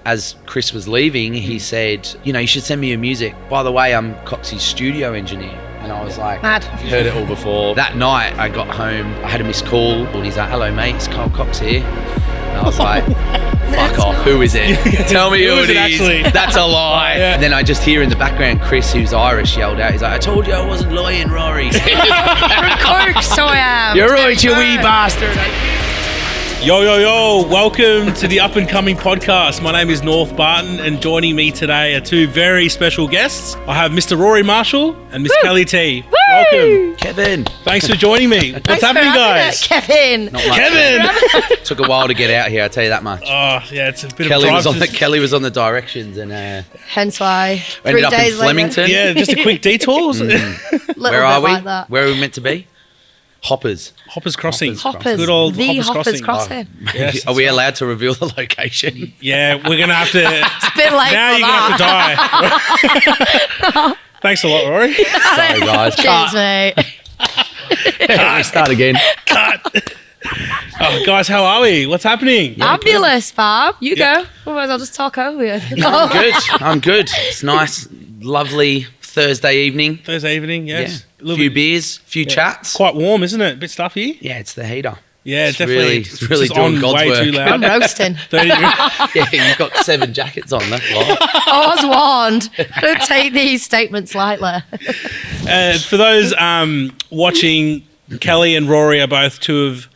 as Chris was leaving, he said, you should send me your music. By the way, I'm Coxie's studio engineer. And I was like, mad. I've heard it all before. That night, I got home, I had a missed call, and he's like, hello, mate, it's Carl Cox here. And I was like, fuck off, who is it? Tell me who it is. Actually? That's a lie. Yeah. And then I just hear in the background, Chris, who's Irish, yelled out, he's like, I told you I wasn't lying, Rory. Of course I am. You're right, you wee bastard. Yo, welcome to the Up and Coming podcast. My name is North Barton, and joining me today are two very special guests. I have Mr. Rory Marshall and Miss Kelly T. Woo! Welcome. Kevin. Thanks for joining me. What's happening, guys? Kevin. Not much. Kevin. Took a while to get out here, I'll tell you that much. Oh, yeah, it's a bit Kelly of was a on drive. Kelly was on the directions and Hence why. ended 3 up in days Flemington. Yeah, just a quick detour. Where are we? Like that. Where are we meant to be? Hoppers. Hoppers Crossing. Hoppers. Good old the Hoppers Crossing. Crossing. Yes, Are we allowed to reveal the location? Yeah, we're going to have to... It's a bit late Now for you're going to have to die. Thanks a lot, Rory. Sorry, guys. Cheers, mate. We start again. Cut. Oh, guys, how are we? What's happening? Fabulous, Bob. You go. Otherwise, I'll just talk over you. I'm good. It's nice, lovely Thursday evening. Thursday evening, yes. A few beers, few chats. Quite warm, isn't it? A bit stuffy. Yeah, it's the heater. Yeah, It's definitely. it's really just doing on God's way work. too I'm loud. roasting. 30 Yeah, you've got 7 jackets on. That's why. I was warned. Don't take these statements lightly. For those watching, Kelly and Rory are both two of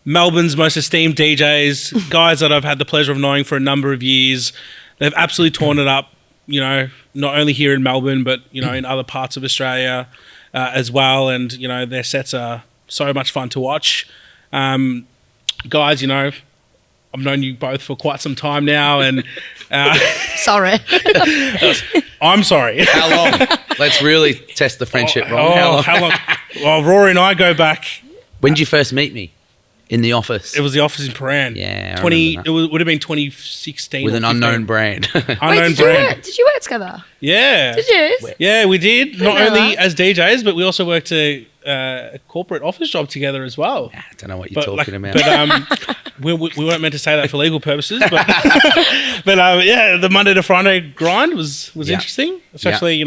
Melbourne's most esteemed DJs, guys that I've had the pleasure of knowing for a number of years. They've absolutely torn it up, not only here in Melbourne, but, in other parts of Australia as well. And, their sets are so much fun to watch. Guys, I've known you both for quite some time now, and Sorry. I'm sorry. How long? Let's really test the friendship, Ron. How long? Well, Rory and I go back. When did you first meet me? In the office. It was the office in Paran. Yeah, I 20. remember It would have been 2016 with or an 15. unknown brand. Unknown Did brand. you work together? Yeah. Did you? Yeah, we did. Not know only that. as DJs, but we also worked a corporate office job together as well. I don't know what you're talking about. But we weren't meant to say that for legal purposes. But yeah, the Monday to Friday grind was Yeah. interesting, especially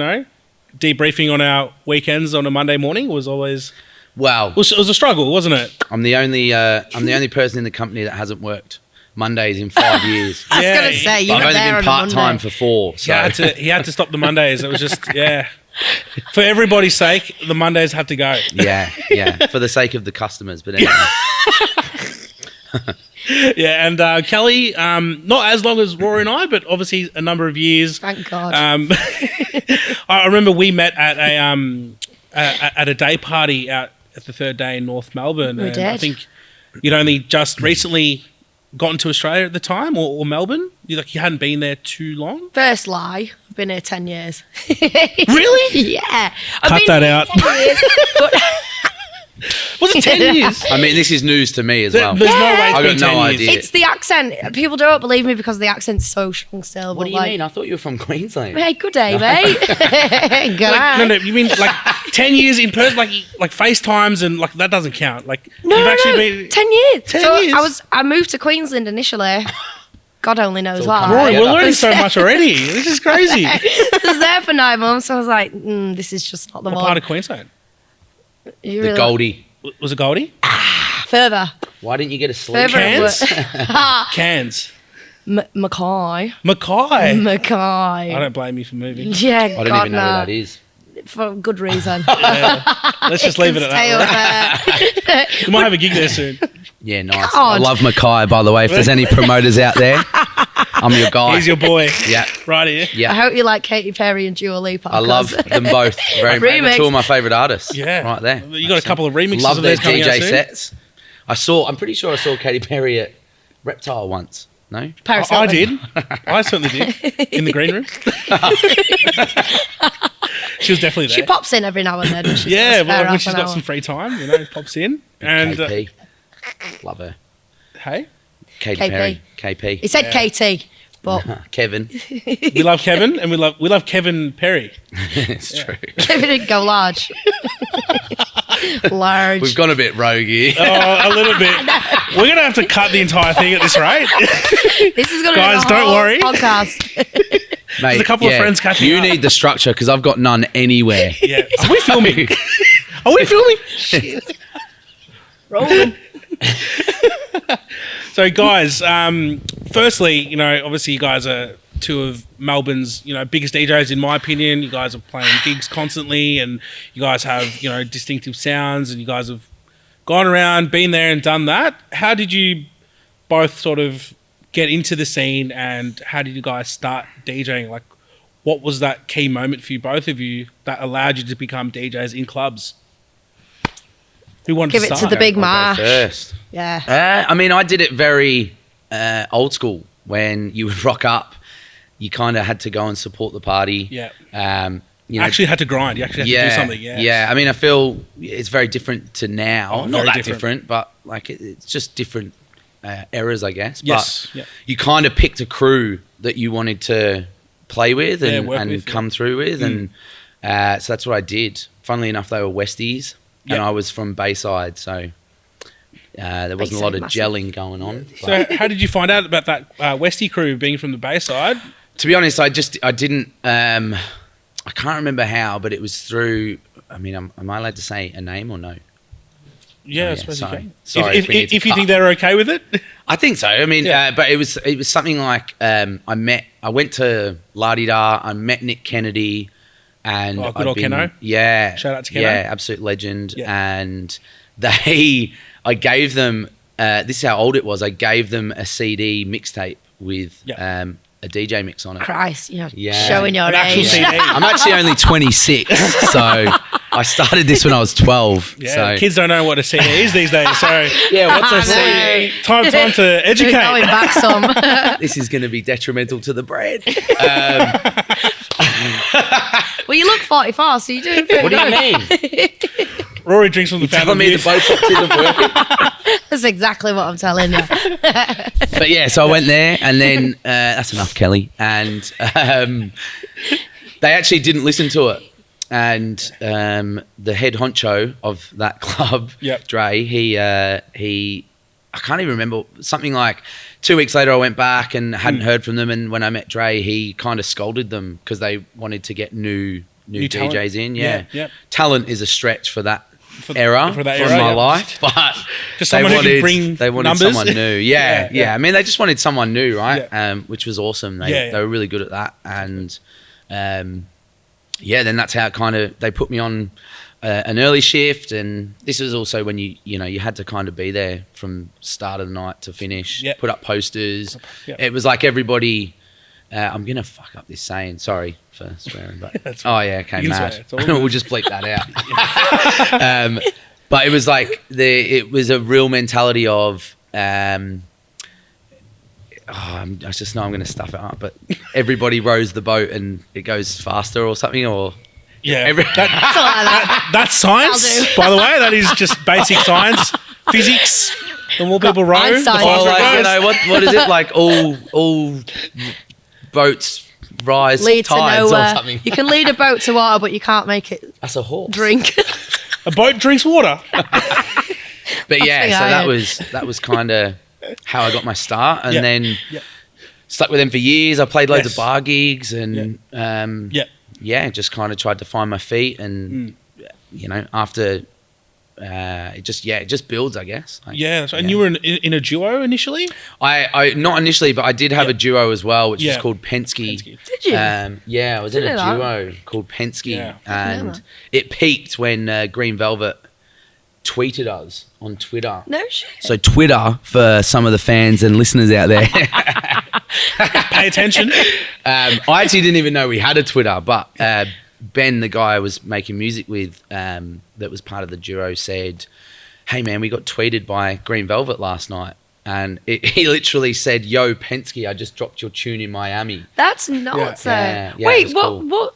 debriefing on our weekends on a Monday morning was always. Wow. It was a struggle, wasn't it? I'm the only person in the company that hasn't worked Mondays in 5 years. I was Yeah, going to say, you I've were only there been on a part-time Monday. for 4. So. He had to stop the Mondays. It was just for everybody's sake, the Mondays had to go. yeah, for the sake of the customers. But anyway, Yeah, and Kelly, not as long as Rory and I, but obviously a number of years. Thank God. I remember we met at a day party out at the Third Day in North Melbourne. We and did. I think you'd only just recently gotten to Australia at the time, or Melbourne. You hadn't been there too long. First lie. I've been here 10 years. Really? Yeah. Cut that out. 10 years, but Was it 10 years? I mean, this is news to me as well. There's no way it's I been got 10 no years. idea. it's the accent. People don't believe me because the accent's so strong still. What do you mean? I thought you were from Queensland. Hey, good day, mate. Go on. No, you mean like 10 years in person, like FaceTimes and like that doesn't count. Like No, you've actually no, been 10 years. 10 so years. I moved to Queensland initially. God only knows It's why. all Rory, Yeah, we're that- learning so much already. This is crazy. I was there for 9 months, so I was like, this is just not the What one. part of Queensland? You The really- Goldie. Was it Goldie? Further. Why didn't you get a sleep? Further. Cairns? Cairns. Mackay. Mackay. Mackay. I don't blame you for moving. Yeah, I don't God, even know no. where that is. For good reason. Let's just leave it at Stay that. up there. We might have a gig there soon. Yeah, nice. God. I love Mackay, by the way. If there's any promoters out there, I'm your guy. He's your boy. Yeah, Right here. I yeah. hope you like Katy Perry and Dua Lipa. I love 'cause- them both. Very much. Remix. Two of my favourite artists. Yeah. Right there. You got a couple of remixes Love of their theirs coming out DJ soon. sets. I'm pretty sure I saw Katy Perry at Reptile once. No? Paris I Hilton. did. I certainly did. In the green room. She was definitely there. She pops in every now and then. She's Yeah, got a spare well, when half she's an got hour. some free time, pops in. And KP. Love her. hey, Katy KP. Perry. He KP. said KT, but Kevin. we love Kevin and we love Kevin Perry. It's true. Kevin didn't go large. Large. We've gone a bit rogue here. Oh, a little bit. We're going to have to cut the entire thing at this rate. This is going to Guys, be the don't whole worry. podcast. Mate, There's a couple of friends catching You up. need the structure because I've got none anywhere. Yeah. Are we filming? Are we filming? Rolling. So, guys, firstly, you know, obviously you guys are two of Melbourne's, you know, biggest DJs in my opinion. You guys are playing gigs constantly and you guys have, you know, distinctive sounds and you guys have gone around, been there and done that. How did you both sort of get into the scene and how did you guys start DJing? Like, what was that key moment for you, both of you, that allowed you to become DJs in clubs? Who wanted Give to it to start? the big I'll go Marsh. first. Yeah. I mean, I did it very old school. When you would rock up, you kind of had to go and support the party. Yeah. You know, Actually had to grind. You actually had to do something. Yeah. Yeah. I mean, I feel it's very different to now. Oh, Not very that different. different, but like it's just different eras, I guess. Yes. But Yeah. you kind of picked a crew that you wanted to play with and, work with, come through with. And so that's what I did. Funnily enough, they were Westies Yep. and I was from Bayside. So there wasn't a lot of Bayside, massive. gelling going on. So how did you find out about that Westie crew being from the Bayside? To be honest, I didn't. I can't remember how, but it was through. I mean, am I allowed to say a name or no? Yeah, I yeah, suppose sorry. you can. Sorry if we need to if you cut. think they're okay with it. I think so. I mean, Yeah. but it was something like I went to La Di Da. I met Nick Kennedy, and Oh, good old Keno. Yeah, Shout out to Keno. Yeah, absolute legend. Yeah. And I gave them. This is how old it was. I gave them a CD mixtape with Yeah. a DJ mix on it. Christ, you know, Yeah. showing your An actual age. CD. I'm actually only 26, so I started this when I was 12. Yeah, so kids don't know what a CD is these days. So yeah, what's I a know. CD? time to Going educate. back some. This is going to be detrimental to the bread. Well, you look 44, so you're doing pretty What do you good. mean? Rory drinks from the Telling fountain. me the Youth. Botox isn't working? That's exactly what I'm telling you. But yeah, so I went there, and then that's enough, Kelly. And they actually didn't listen to it. And the head honcho of that club, Yep. Dre, he I can't even remember, something like 2 weeks later I went back and hadn't heard from them, and when I met Dre, he kind of scolded them because they wanted to get new talent. DJs in. Yeah, Yeah. yeah. Talent is a stretch for that For era for that in era, my yeah. life, but Just someone who can bring they wanted numbers. someone new. Yeah, Yeah, yeah. I mean, they just wanted someone new, right? Yeah. Which was awesome. They Yeah, yeah. they were really good at that, and then that's how they put me on an early shift, and this was also when you had to kind of be there from start of the night to finish. Yeah. Put up posters. Yeah. It was like everybody. I'm gonna fuck up this saying. Sorry for swearing, but That's oh yeah, okay, You can mad. swear, it's all good. We'll just bleep that out. But it was like it was a real mentality of. I just know I'm going to stuff it up, but everybody rows the boat and it goes faster or something, or Yeah, Every- Something like that. that's science, I'll do. by the way. That is just basic science, physics. The more people row, the Einstein. faster or it like goes. what is it like? All boats rise Lead to tides or nowhere. something. You can lead a boat to water, but you can't make it That's a horse. drink. A boat drinks water. But yeah, thing so I that was kind of how I got my start, and Yeah. then Yeah. stuck with them for years. I played loads Yes. of bar gigs, and Yeah. just kind of tried to find my feet, and after it just builds, I guess. Like, Yeah, and you were in a duo initially? I not initially, but I did have Yeah. a duo as well, which Yeah. was called Penske. Penske. Did you? Yeah, I was in a Didn't know duo called Penske, Yeah. Didn't know and it peaked when Green Velvet tweeted us on Twitter. No shit. So Twitter, for some of the fans and listeners out there, Pay attention. I actually didn't even know we had a Twitter, but Ben, the guy I was making music with, that was part of the duo, said, "Hey man, we got tweeted by Green Velvet last night." And he literally said, "Yo, Penske, I just dropped your tune in Miami." That's nuts. Yeah, yeah, it Wait, was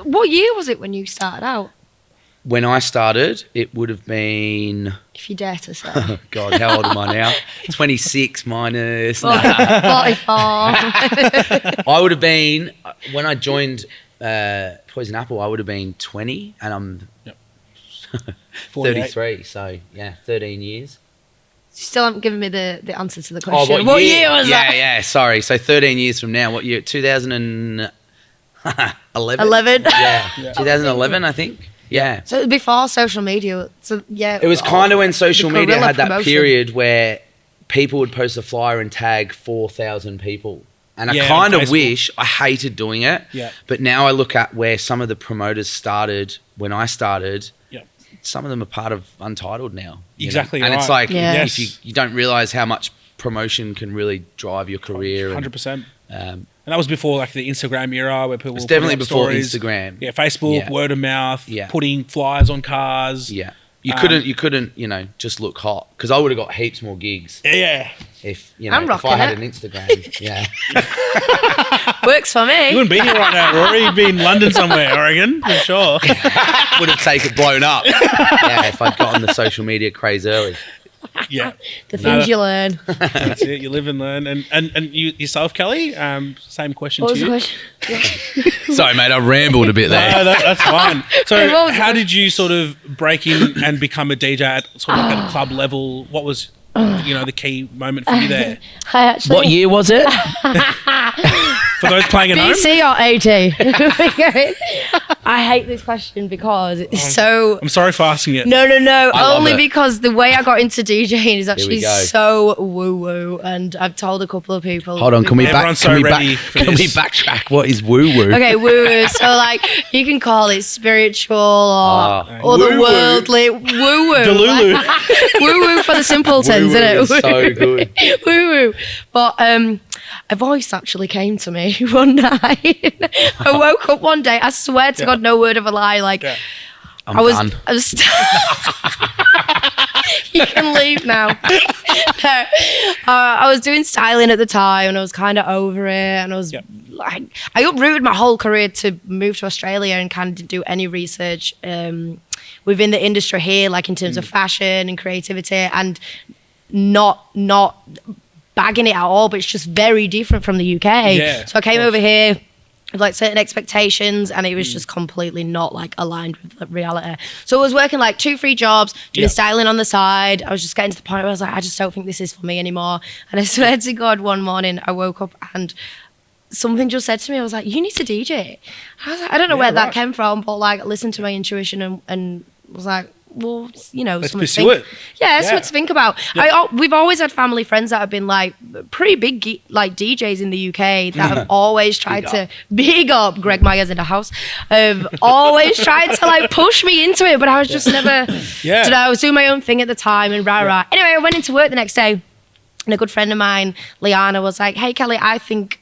what year was it when you started out? When I started, it would have been, If you dare to say. God, how old am I now? 26 minus. 44. I would have been, when I joined Poison Apple, I would have been 20, and I'm Yep. 48. 33. So, yeah, 13 years. You still haven't given me the answer to the Oh, question. What year was that? Yeah, sorry. So 13 years from now, what year? 2011? 11. Yeah, 2011, I think. Yeah. So before social media. So yeah. It was kind of when social the media guerrilla had that promotion. period where people would post a flyer and tag 4,000 people. And Yeah, I kind on of Facebook. wish, I hated doing it. Yeah. But now I look at where some of the promoters started when I started. Yeah. Some of them are part of Untitled now. you know? Exactly And it's right. like, Yeah. if you don't realise how much promotion can really drive your career. 100%. And, And that was before like the Instagram era where people it's were putting definitely up before stories. Instagram. Yeah, Facebook, Yeah. word of mouth, Yeah. putting flyers on cars. Yeah. You couldn't, just look hot. Because I would have got heaps more gigs Yeah. if, I'm if I rocking had it. an Instagram. Yeah. Works for You me. wouldn't be here right now, Rory. You'd be in London somewhere, I reckon, for sure. Would have taken blown up. Yeah, if I'd gotten the social media craze early. Yeah. The things you learn. That's it. You live and learn. And you yourself, Kelly, same question What to was the you. question? Sorry, mate, I rambled a bit there. No, that's fine. So, What was how that? did you sort of break in and become a DJ at sort of like at a club level? What was, the key moment for you there? I actually. What year was it? For those playing at home? BC or AT? I hate this question because it's so. I'm sorry for asking it. No. I love Only it. because the way I got into DJing is actually go. so woo woo, and I've told a couple of people. Hold on, can we Everyone's so ready for can we this. backtrack? What is woo woo? Okay, woo woo. So like you can call it spiritual or Woo-woo. otherworldly. Woo woo. Delulu. Woo woo for the simpletons, isn't it? Woo-woo is so good. Woo woo. But a voice actually came to me one night. I woke up one day. I swear to God, no word of a lie. Like Yeah. I'm done. I was. You can leave now. No, I was doing styling at the time, and I was kind of over it. And I was like, I uprooted my whole career to move to Australia and kind of didn't do any research within the industry here, like in terms of fashion and creativity, and not bagging it at all. But it's just very different from the UK. Yeah, So I came of course. over here with like certain expectations, and it was just completely not like aligned with the reality. So I was working like 2-3 jobs, doing styling on the side. I was just getting to the point where I was like, I just don't think this is for me anymore. And I swear to God, one morning I woke up and something just said to me, I was like, you need to DJ. I was like, I don't know where that came from, but like I listened to my intuition and was like, well, Let's something to pursue think. it. Yeah, something to think about. We've always had family friends that have been like pretty big like DJs in the UK that have always tried to big up Greg Myers in the house. Always tried to like push me into it, but I was just never. Yeah. I was doing my own thing at the time and rah. Anyway, I went into work the next day. And a good friend of mine, Liana, was like, hey, Kelly, I think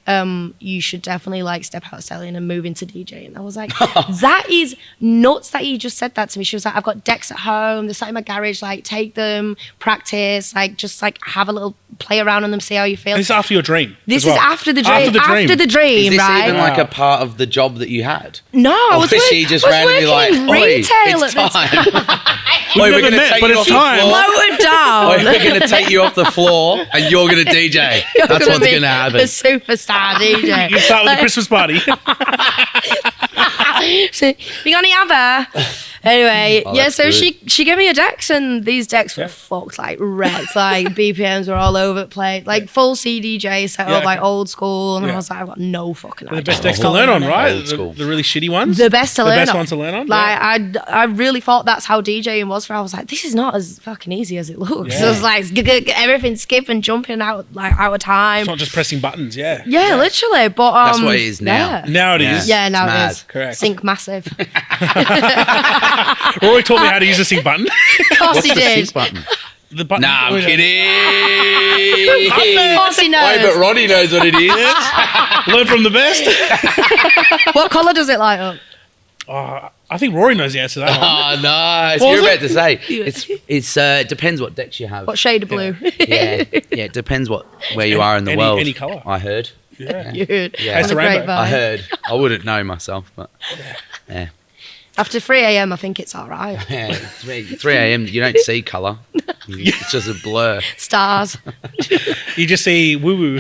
you should definitely like step out of selling and move into DJing. I was like, that is nuts that you just said that to me. She was like, I've got decks at home. They're sat in my garage. Like, take them, practice, like, just like have a little play around on them, see how you feel. This is after your dream. This as well. is after the dream. After the dream. Is this right? even like a part of the job that you had? No, I Or was was she just randomly like, working "Oi, retail it's at the time. time. Oi, never met, but it's time. Lower down. Oi, we're going to take you off the floor and you're going to DJ. That's what's be going to happen. A superstar DJ. You start with the Christmas party. So, we got any other? Anyway, Oh, yeah, that's so good. she gave me a decks, and these decks were fucked, like wrecked, like BPMs were all over the place, like full CDJ set up, like old school, and I was like, I've got no fucking idea. The best decks what's to learn going on, right? Old school. The really shitty ones. The best to The learn best on. ones to learn on. Like I really thought that's how DJing was for. I was like, this is not as fucking easy as it looks. Yeah. It was like everything skipping, jumping out of time. It's not just pressing buttons. Yeah. Yeah, literally. But That's what it is now. Now it is. Yeah, now It's it mad. is. Correct. Sync massive. Rory taught me how to use a sync button. Of course he What's the did. sync button? The button. Nah, I'm Of kidding. course he Oi, knows. but Ronnie knows what it is. Learn from the best. What colour does it light up? Oh, I think Rory knows the answer to that one. Oh, nice. What You're was about to say. It's it depends what decks you have. What shade of blue? Yeah, it depends where you are in the world. Any colour. I heard. Yeah. You heard. Yeah. On Taste the the rainbow. grapevine. I heard. I wouldn't know myself, but yeah. After 3 a.m, I think it's all right. Yeah, 3 a.m. You don't see colour. It's just a blur. Stars. You just see woo-woo.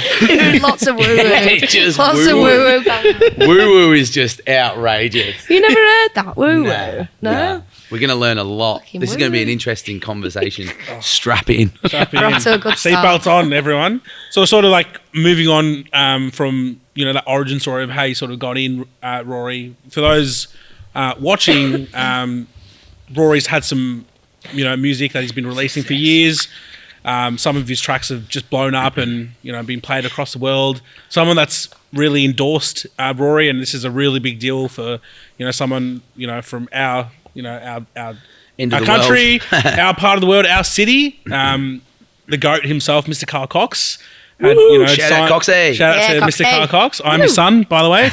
Lots of woo-woo. Just Lots of woo-woo. woo-woo. Woo-woo is just outrageous. You never heard that? Woo-woo? No? We're going to learn a lot. Fucking This is going to be an woo-woo. interesting conversation. Strap in. We're off to a good start. Seatbelts on, everyone. So sort of like moving on from, that origin story of how you sort of got in, Rory. For those watching, Rory's had some, music that he's been releasing for years. Some of his tracks have just blown up and, been played across the world. Someone that's really endorsed Rory, and this is a really big deal for, someone, from our End of the country, our part of the world, our city. The GOAT himself, Mr. Carl Cox. Had, shout out Coxie. Shout out to Coxie. Mr. Carl Cox. I'm his son, by the way.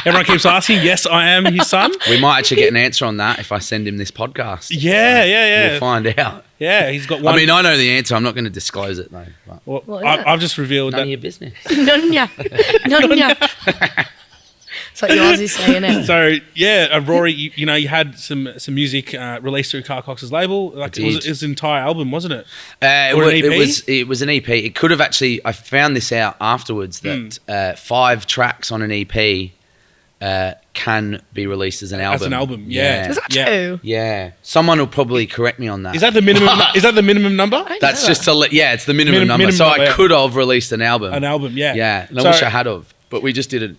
Everyone keeps asking. Yes, I am his son. We might actually get an answer on that if I send him this podcast. Yeah. We'll find out. Yeah, he's got one. I mean, I know the answer. I'm not going to disclose it, though. But Well, Well, yeah. I've just revealed none that. of your business. None ya. That's what yours is saying, it. So yeah, Rory, you had some music released through Carl Cox's label. Like it was his entire album, wasn't it? Or an EP? It was an EP. It could have actually. I found this out afterwards that 5 tracks on an EP can be released as an album. As an album, yeah. Is that Yeah. true? Yeah. Someone will probably correct me on that. Is that the minimum? Is that the minimum number? That's know just to it's the minimum number. minimum So number, I yeah. could have released an album. An album, yeah. Yeah. And I So- wish I had of, but we just did an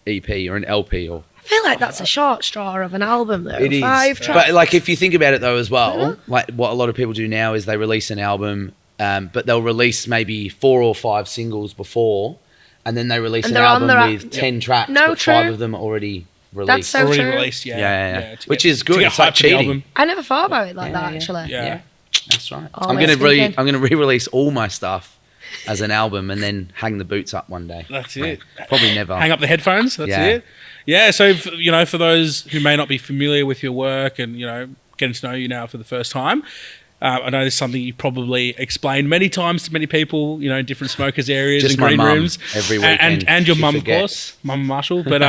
EP or an LP or. I feel like that's a short straw of an album, though. It is. 5 tracks. But like if you think about it though as well, like what a lot of people do now is they release an album, but they'll release maybe 4 or 5 singles before, and then they release And an they're on album their with 10 tracks, No, but 5 true. of them are already released. That's so Already true. released, yeah. Yeah. to Which get- is good. to get It's like hyped for the cheating. album. I never thought about it like Yeah, that, yeah. actually. Yeah. That's right. Always I'm thinking. gonna re-release all my stuff as an album and then hang the boots up one day. That's it. Probably never. Hang up the headphones. That's Yeah. it. Yeah. So for those who may not be familiar with your work and getting to know you now for the first time, I know this is something you probably explained many times to many people. Different smokers areas Just and my green mum rooms every weekend. and your She mum, of forgets. course, Mum Marshall. But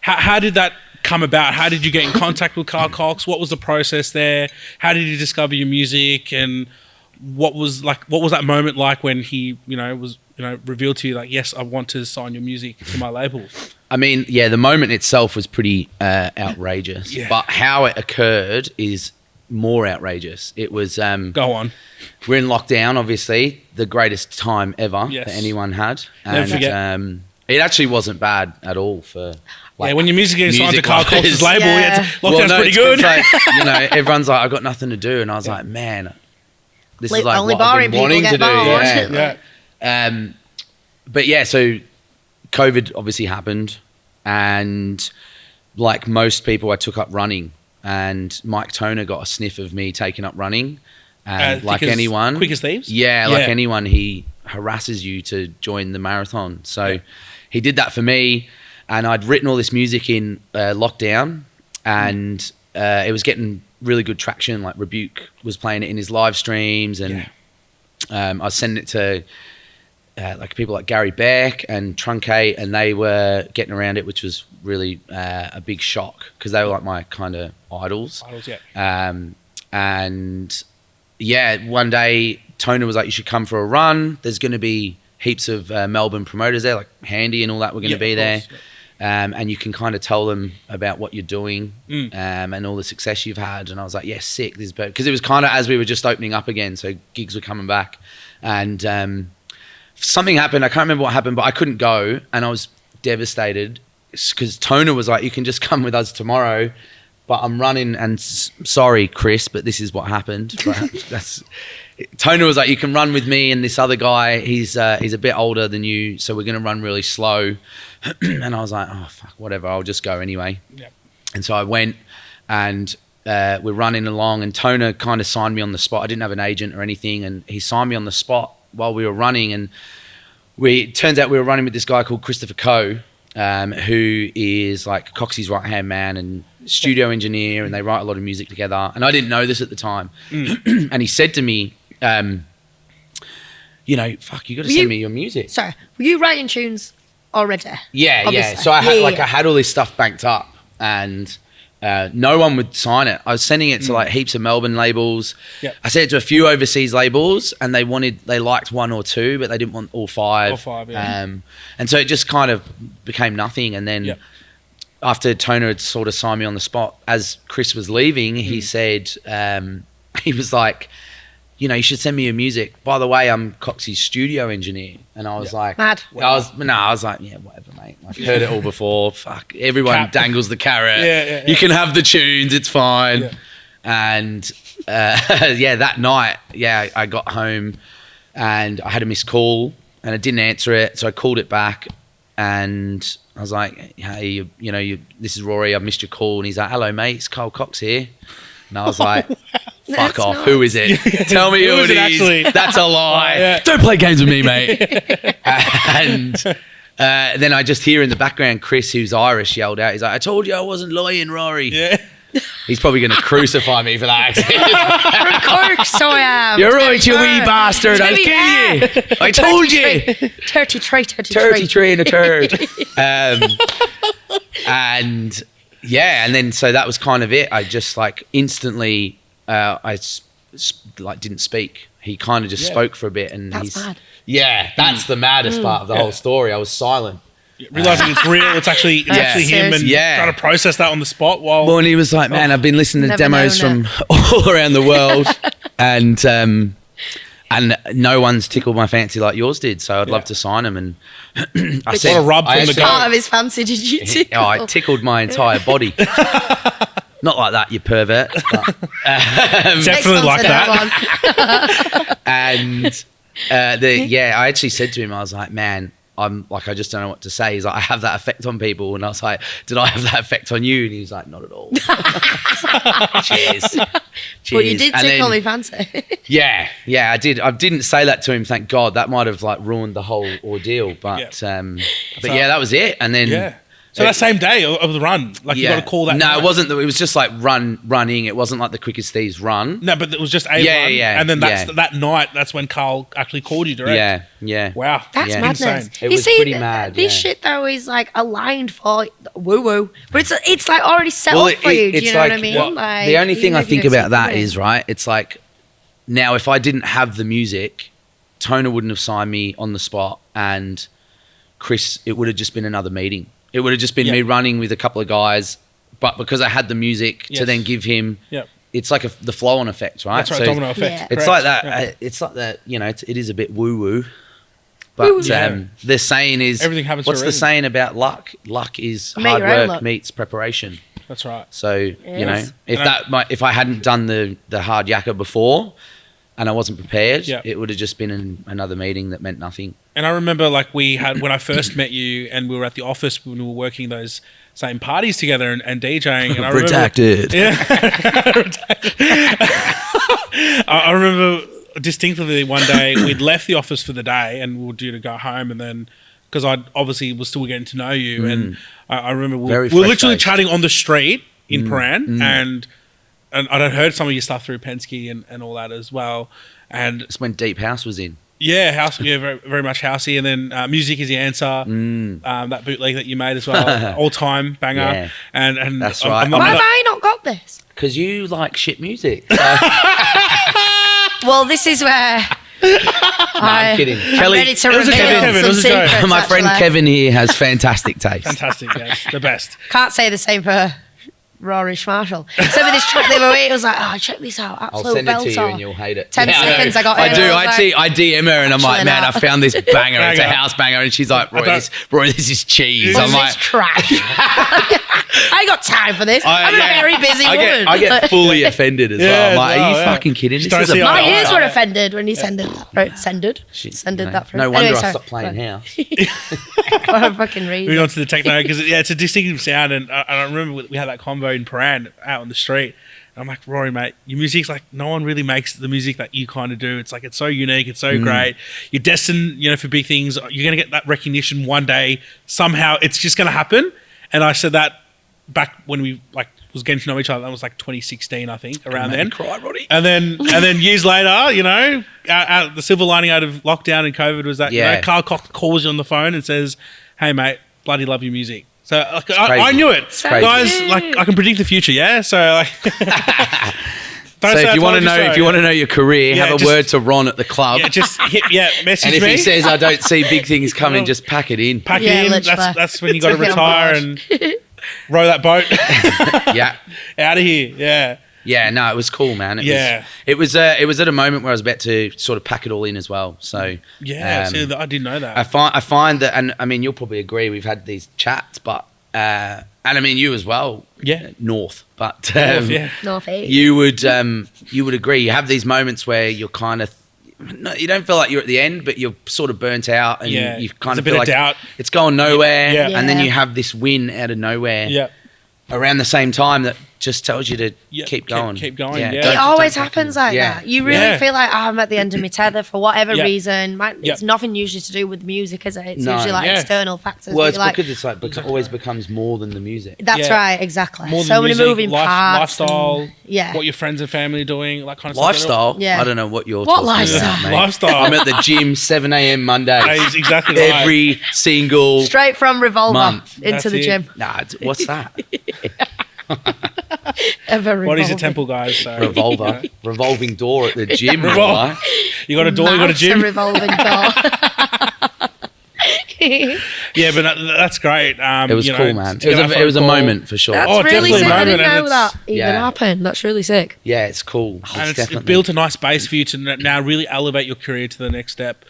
how did that come about? How did you get in contact with Carl Cox? What was the process there? How did you discover your music? And what was that moment like when he was revealed to you like, yes, I want to sign your music to my label? I mean, yeah, the moment itself was pretty outrageous, Yeah. but how it occurred is more outrageous. It was Go on. we're in lockdown, obviously, the greatest time ever Yes. that anyone had. Never forget. It actually wasn't bad at all for. Yeah, when your music gets signed to music Carl lovers. Cox's label, Yeah. lockdown's pretty it's good. like, everyone's like, I've got nothing to do, and I was like, man, this is like Only what I've boring been wanting people to get do. bored. Yeah. Yeah. But yeah, so COVID obviously happened, and like most people, I took up running, and Mike Toner got a sniff of me taking up running, and like anyone, quick as thieves. yeah, like anyone, he harasses you to join the marathon. So he did that for me, and I'd written all this music in lockdown, and it was getting really good traction. Like Rebuke was playing it in his live streams, and I was sending it to like people like Gary Beck and Truncate, and they were getting around it, which was really a big shock because they were like my kind of idols. And yeah, one day Toner was like, you should come for a run. There's going to be heaps of Melbourne promoters there, like Handy and all that. We're going to be there. And you can kind of tell them about what you're doing and all the success you've had. And I was like, yeah, sick. This because it was kind of as we were just opening up again, so gigs were coming back. And something happened. I can't remember what happened, but I couldn't go, and I was devastated because Toner was like, you can just come with us tomorrow, but I'm running, and sorry, Chris, but this is what happened. Toner was like, you can run with me and this other guy. He's a bit older than you, so we're going to run really slow. And I was like, oh, fuck, whatever. I'll just go anyway. Yep. And so I went, and we're running along, and Toner kind of signed me on the spot. I didn't have an agent or anything, and he signed me on the spot while we were running. And it turns out we were running with this guy called Christopher Coe, who is like Coxie's right-hand man and studio engineer, and they write a lot of music together. And I didn't know this at the time. And he said to me, you know, fuck, you got to send me your music. Sorry, were you writing tunes already? Yeah, Obviously. yeah. So I had Yeah. I had all this stuff banked up, and no one would sign it. I was sending it to like heaps of Melbourne labels. Yep. I sent it to a few overseas labels, and they liked one or two, but they didn't want all five. All five, yeah. And so it just kind of became nothing. And then after Toner had sort of signed me on the spot, as Chris was leaving, he said, he was like, you know, you should send me your music. By the way, I'm Coxie's studio engineer. And I was like, mad. I was like, yeah, whatever, mate. I've heard it all before. Fuck, everyone dangles the carrot. Yeah. You can have the tunes, it's fine. Yeah. And that night, I got home and I had a missed call and I didn't answer it. So I called it back and I was like, hey, this is Rory. I've missed your call. And he's like, hello, mate. It's Carl Cox here. And I was like, fuck off. Nice. Who is it? Tell me who it is. Actually? That's a lie. Yeah. Don't play games with me, mate. And then I just hear in the background Chris, who's Irish, yelled out. He's like, I told you I wasn't lying, Rory. Yeah. He's probably going to crucify me for that accent. Of course I am. You're right, you wee bastard. I'll kill you. I told you. 33. 33 and a turd. And then so that was kind of it. I just like instantly, didn't speak. He kind of just spoke for a bit, and That's mad. Yeah, that's the maddest part of the whole story. I was silent. Realizing it's real, it's actually him, and trying to process that on the spot while. Well, and he was like, "Man, I've been listening to Never demos known from all around the world, and no one's tickled my fancy like yours did. So I'd love to sign him." And I said, What a rub from the guy. Part of his fancy, did you tickle? I tickled my entire body. Not like that, you pervert. But, Definitely like that. And I actually said to him, I was like, man, I'm like, I just don't know what to say. He's like, I have that effect on people. And I was like, did I have that effect on you? And he was like, not at all. Cheers. Well, you did tickle me fancy. Yeah, I did. I didn't say that to him, thank God. That might have like ruined the whole ordeal. But that was it. And then So that same day of the run, like you got to call that. No, night. it wasn't. It was just like running. It wasn't like the quickest thieves run. No, but it was just a run. Yeah. And then that night, that's when Carl actually called you direct. Yeah. Wow. That's madness. Insane. It was pretty mad. This shit though is like aligned for woo woo, but it's like already settled for you. Do you know what I mean? Like, the only thing I even if you think don't about see that it. is right. It's like now if I didn't have the music, Toner wouldn't have signed me on the spot, and Chris, it would have just been another meeting. It would have just been me running with a couple of guys, but because I had the music to then give him, it's like the flow-on effect, right? That's right, domino effect. Yeah. It's like that. It's like that. You know, it is a bit woo-woo. But the saying is, everything happens for a what's the reason. saying about luck? Luck is Make hard your own work luck. meets preparation. That's right. So you know, Yes. if I hadn't done the hard yakka before, and I wasn't prepared, Yeah. it would have just been another meeting that meant nothing. And I remember like we had, when I first met you and we were at the office when we were working those same parties together and DJing. And I remember, Redacted. I remember distinctly one day we'd left the office for the day and we were due to go home, and then because I obviously was still getting to know you, and I remember we were literally chatting on the street in Paran, and I'd heard some of your stuff through Penske and all that as well. And It's when Deep House was in. yeah, house, very, very much housey. And then Music Is the Answer, that bootleg that you made as well, all time banger. Yeah. And That's right. Why have I not got this? Because you like shit music. So. Well, this is where I'm kidding. I'm ready to reveal Kevin, it some was a joke. secrets. My friend actually. Kevin here has fantastic taste. fantastic, yeah, the best. Can't say the same for Rory Schmarshall. So with this track the other week, it was like, oh, check this out. I'll Absolute send it to you belter. and you'll hate it. 10 seconds, I got it. I do. I was like, I DM her and I'm like, Actually man, not. I found this banger. It's a Banger. house banger. And she's like, Roy, this is cheese. What's I'm like, this trash? I ain't got time for this. I'm a very busy woman. I get fully offended as well. I'm like, are you yeah. fucking kidding? Just This don't is a see My eye to ears eye. were offended when he sended that. Sended that through. No wonder Anyway, I sorry. stopped playing house. For a fucking Moving reason. on to the techno, because it's a distinctive sound, and I remember we had that convo in Paran out on the street. And I'm like, Rory, mate, your music's like, no one really makes the music that you kind of do. It's like, it's so unique, it's so great. You're destined, for big things. You're going to get that recognition one day. Somehow, it's just going to happen. And I said that back when we was getting to know each other. That was like 2016, I think, around then. Cry, Roddy. And then years later, out the silver lining out of lockdown and COVID was that Yeah. Carl Cox calls you on the phone and says, hey, mate, bloody love your music. So like, I knew it, crazy. guys. Like I can predict the future. Yeah. So like. So if you want to know your career, have a just- word to Ron at the club. Yeah, just message and if me. he says I don't see big things coming, just pack it in. Pack Yeah, it in. literally. That's when you got to Take it on retire board. and row that boat Yeah. out of here. Yeah. Yeah, no, it was cool, man. It was at a moment where I was about to sort of pack it all in as well. So Yeah. See, I didn't know that. I find that, and I mean, you'll probably agree. We've had these chats, but and I mean you as well. Yeah. North, but Yeah. Northeast. you would agree. You have these moments where you're kind of. No, you don't feel like you're at the end, but you're sort of burnt out, and Yeah, you kind there's of a bit feel of like doubt. it's going nowhere. Yeah. And then Yeah. you have this win out of nowhere. Yeah. Around the same time that just tells you to Yeah, keep going. keep going, yeah. It Don't- always happens like Yeah. that. You really Yeah. feel like I'm at the end of my tether for whatever Yeah. reason. Yeah. It's nothing usually to do with music, is it? It's No. usually like Yeah. external factors. Well, that it's you're like, because it's like it always becomes more than the music. that's Yeah. right, exactly. More than So many music, moving parts. lifestyle, and- yeah. what your friends and family are doing, that kind of Lifestyle. Yeah. I don't know what you're What talking lifestyle? about, mate. Lifestyle. I'm at the gym 7 a.m. Monday. That is exactly right. Every single Straight from Revolver Month. into That's the it. gym. Nah, what's that? Ever Body's a revolving. temple, guys. So, Revolver, revolving door at the gym. Revol- right? You got a door, you got a Mouth's gym. revolving door. Yeah, but that's great. It was cool, man. It was a moment for sure. That's Oh, really definitely sick. a I moment, didn't and know it's- that even Yeah. happened. That's really sick. Yeah, it's cool. And it's definitely built a nice base for you to now really elevate your career to the next step.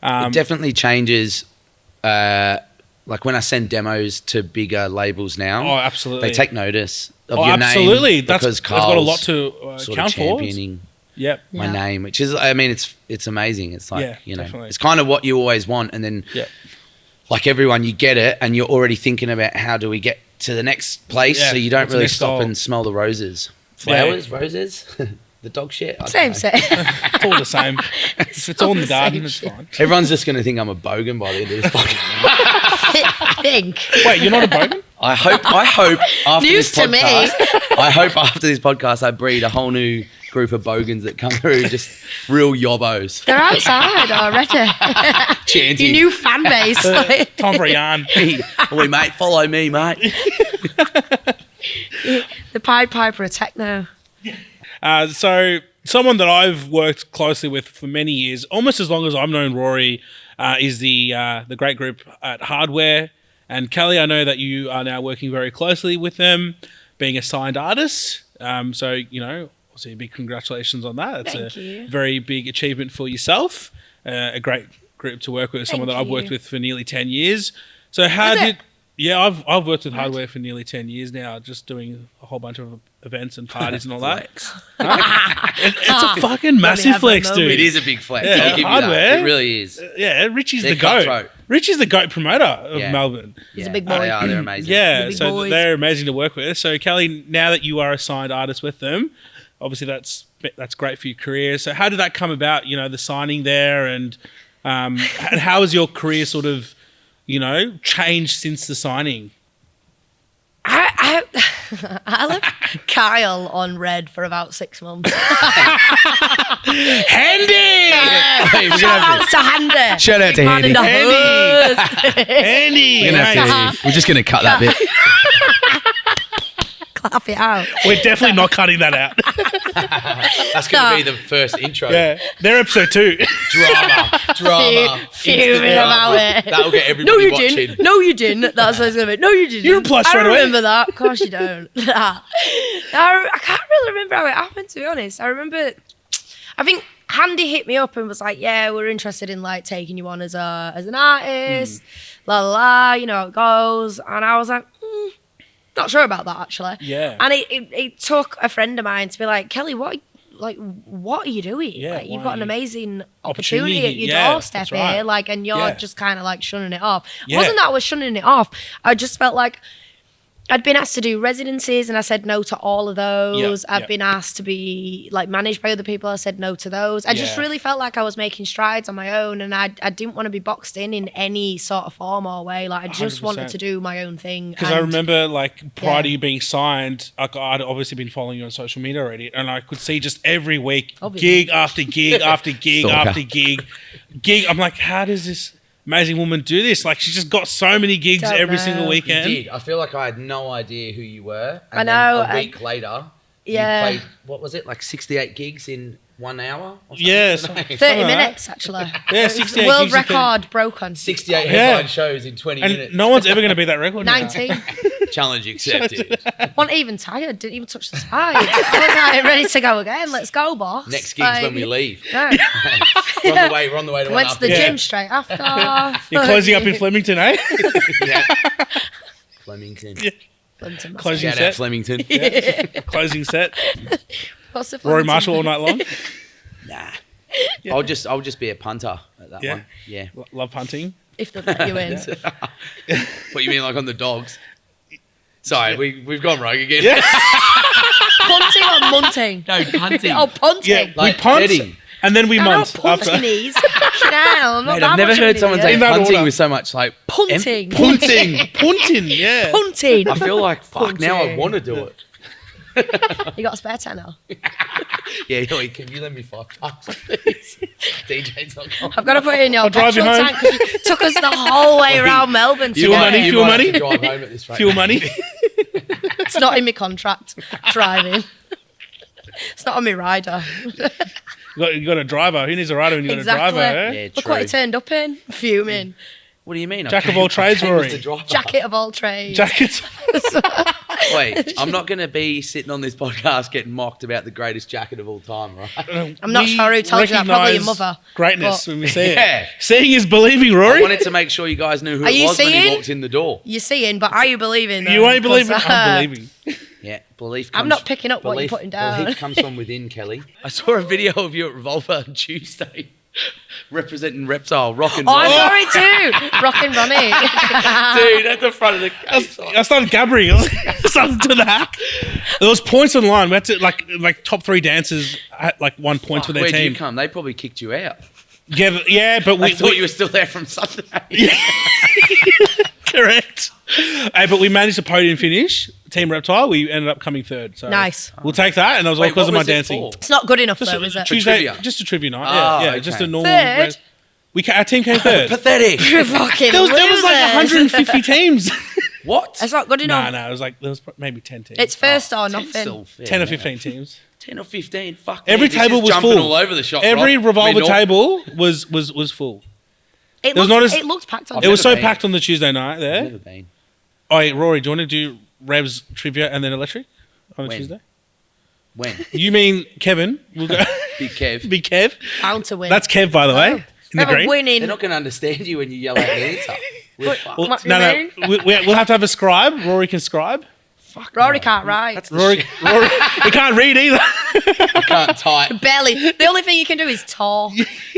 it definitely changes. Like when I send demos to bigger labels now, Oh, absolutely. they take notice of Oh, your absolutely. name That's because got a Carl's lot to sort count of for. championing Yep. my Yeah. name, which is, I mean, it's amazing. It's like, Yeah, you know, definitely. it's kind of what you always want. And then Yep. like everyone, you get it and you're already thinking about how do we get to the next place. Yeah, So you don't what's the really next stop goal? and smell the roses. Flowers, roses, the dog shit. I don't Same, know. same. It's all the same. If it's all in the Same garden, it's shit. fine. Everyone's just going to think I'm a bogan by the end of this podcast. Think. Wait, you're not a bogan? I hope after News this to me. podcast, I hope after this podcast I breed a whole new group of bogans that come through, just real yobbos. They're outside already. Chanting. Your new fan base. Time for a yarn. Oi, mate, follow me, mate. The Pied Piper of techno. So someone that I've worked closely with for many years, almost as long as I've known Rory, is the great group at Hardware. And Kelly, I know that you are now working very closely with them, being a signed artist. So, you know, obviously big congratulations on that. It's Thank a you. very big achievement for yourself. A great group to work with, someone that Thank I've worked you. with for nearly 10 years. So how Is it? did... Yeah, I've worked with Hardware for nearly 10 years now, just doing a whole bunch of events and parties and all that. It's a fucking massive have a flex, moment. dude. It is a big flex. Yeah, I'll give you Hardware. that. It really is. Yeah, Richie's They're the goat. cutthroat. Richie's the goat promoter of Yeah. Melbourne. He's a big boy. They are. They're amazing. Yeah, The big so boys. they're amazing to work with. So Kelly, now that you are a signed artist with them, obviously that's great for your career. So how did that come about? You know, the signing there, and how has your career sort of, you know, changed since the signing? I left Kyle on red for about 6 months. Handy, Hey, we're Shout gonna have out to Handy. Shout out to Man in Handy. the hood. Handy. We're, gonna have to, we're just going to cut that bit. Clap it out. We're definitely not cutting that out. That's going to be the first intro. Yeah, they're episode 2. Drama. Fuming Instant about drama. it. That'll get No, everybody you watching. didn't. No, you didn't. That's what it's going to be. No, you didn't. You reply straight I away. remember that. Of course you don't. I can't really remember how it happened, to be honest. I think Handy hit me up and was like, yeah, we're interested in like taking you on as an artist, la la la, you know how it goes. And I was like, not sure about that actually. Yeah. And it took a friend of mine to be like, Kelly, what are you doing? Yeah, Like, you've why got are an you- amazing Opportunity, opportunity at your yeah, doorstep that's right. here, like, and you're Yeah. just kind of like shunning it off. Yeah. It wasn't that I was shunning it off. I just felt like I'd been asked to do residencies and I said no to all of those. Yeah, I'd yeah. been asked to be like managed by other people. I said no to those. I just Yeah. really felt like I was making strides on my own and I didn't want to be boxed in any sort of form or way. Like I just 100%. wanted to do my own thing. Because I And- remember, like, prior to Yeah. you being signed, I'd obviously been following you on social media already, and I could see just every week, Obviously. gig after gig after gig Stalker. after gig. I'm like, how does this amazing woman do this? Like, she's just got so many gigs Don't every know. single You weekend. did. I feel like I had no idea who you were. I And know, Then a week later, Yeah. you played, what was it, like 68 gigs in 1 hour? Or something? Yeah, I so- don't know. 30 Something like minutes, actually. Yeah, 68 World gigs in 30 record broken. 68 Yeah. headline shows in 20 And minutes. no one's ever going to beat that record. now. 19. Challenge accepted. Wasn't even tired. Didn't even touch the side. I was like, ready to go again. Let's go, boss. Next gig's when we leave. No. We're on the way to one Went to the after. gym straight after. You're closing up in Flemington, eh? Yeah. Flemington. Yeah. Flemington, must Closing Shout out set. Flemington. Closing set. be. What's the Rory Flemington? Marshall all night long. Nah. Yeah. I'll just be a punter at that Yeah. one. Yeah. Love punting. If they let you in. What you mean, like on the dogs? Sorry, we've gone rogue again. Yeah. Punting or munting? No, punting. Oh, punting. Yeah, Like we punt betting. and then we I know munt what punting after. is. Fucking hell, I'm not Mate, that I've never much of heard an someone idiot. say In that punting order. with so much like Punting. punting. Punting, yeah. Punting. I feel like fuck. Now I Punting. want to do it. You got a spare tenner? Yeah, Joey, can you lend me $5, please? DJs.com. I've got to put it in your drive you petrol home. tank 'cause you took us the whole way around Melbourne to Fuel get money, it. fuel might have money. to drive home at this rate. Fuel money. It's not in my contract. Driving. It's not on my rider. You got a driver. Who needs a rider when you got Exactly. a driver? Eh? Yeah, Look true. what he turned up in. Fuming. What do you mean? Jack of all trades, Rory. Jacket of all trades. Jackets. Wait, I'm not going to be sitting on this podcast getting mocked about the greatest jacket of all time, right? I'm not We sure who told you that. Probably your recognise mother. Greatness But- when we see Yeah. it. Seeing is believing, I Rory. wanted to make sure you guys knew who Are it you was when he seeing? walked in the door. You're seeing, but are you believing? You though? ain't believing. 'Cause, I'm believing. Yeah, belief. I'm comes- not picking up what you're putting down. Belief comes from within, Kelly. I saw a video of you at Revolver on Tuesday, representing Reptile, rock and Oh, roll. I'm sorry too. Rock and Ronnie. Dude, at the front of the case. I started gabbering. I started to the hack. There was points online. We had to like top 3 dancers at like 1 point for their Where'd team. you come? They probably kicked you out. Yeah, but I we thought you were still there from Sunday. correct. Hey, but we managed a podium finish. Team Reptile. We ended up coming 3rd. So Nice. We'll take that, and that was all Wait, because what of my was it dancing. for? It's not good enough Just though, is it? Tuesday, trivia? just a trivia night. Ah, yeah, just a okay. normal. Third? Our team came 3rd. Pathetic. You're fucking There was like losers. 150 teams. What? It's not good enough. No, it was like there was maybe 10 teams. It's first or 10's nothing. still fair, 10 or man. 15 teams. 10 or 15. Fuck. Every me, this table is was jumping full. all over the shop. Every Rob. revolver We're not- table was full. It There was looked, not as- it looked packed on. It was so Never been. packed on the Tuesday night I've there. never been. Oh, wait, Rory, do you want to do Revs trivia and then electric on a When? Tuesday? When? You mean Kevin? We'll go. Big Kev. Be Kev. bound to win. That's Kev, by the way. In the Never green. winning. They're not going to understand you when you yell out the answer. We're fucked. Well, What do no, you no. We'll have to have a scribe. Rory can scribe. Fuck Rory no. can't write. That's the Rory, shit. Rory, he can't read either. I can't type. Barely. The only thing you can do is talk.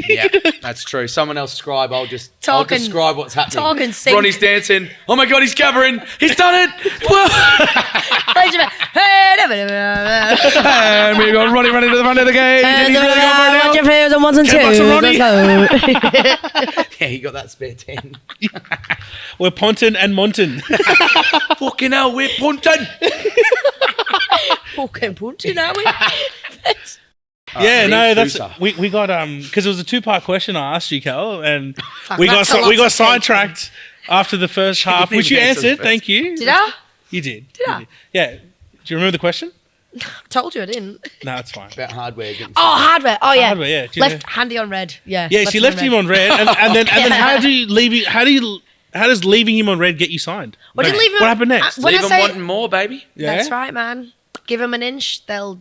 Yeah, that's true. Someone else scribe. I'll just Talk and- describe what's happening. talk and sing. Ronnie's dancing. Oh my god, he's covering. He's done it. And we got Ronnie running to the front of the game. And he's gonna go for it Watch your now. players on 1s and 2s. Ronnie. Let's go. Yeah, he got that spare 10. We're Ponton and Monton. Fucking hell, we're punting. Fucking punting, are we? Yeah, no, that's Fusa. we got because it was a 2-part question I asked you, Cal, and Fuck, we got that's a lot we got to take. sidetracked after the first half, didn't which you even answer the answered. first. Thank you. Did I? You did. Did You I? Yeah. Do you remember the question? Told you I didn't. No, it's fine. About hardware. Getting Oh, hardware. Oh, yeah. Hardware, yeah. Do you Left handy on red. Yeah. Yeah, she left him on red, and then how do you leave? How does leaving him on red get you signed? Well, didn't leave him. What happened next? When Leave I them say, wanting more, baby. Yeah? That's right, man. Give them an inch, they'll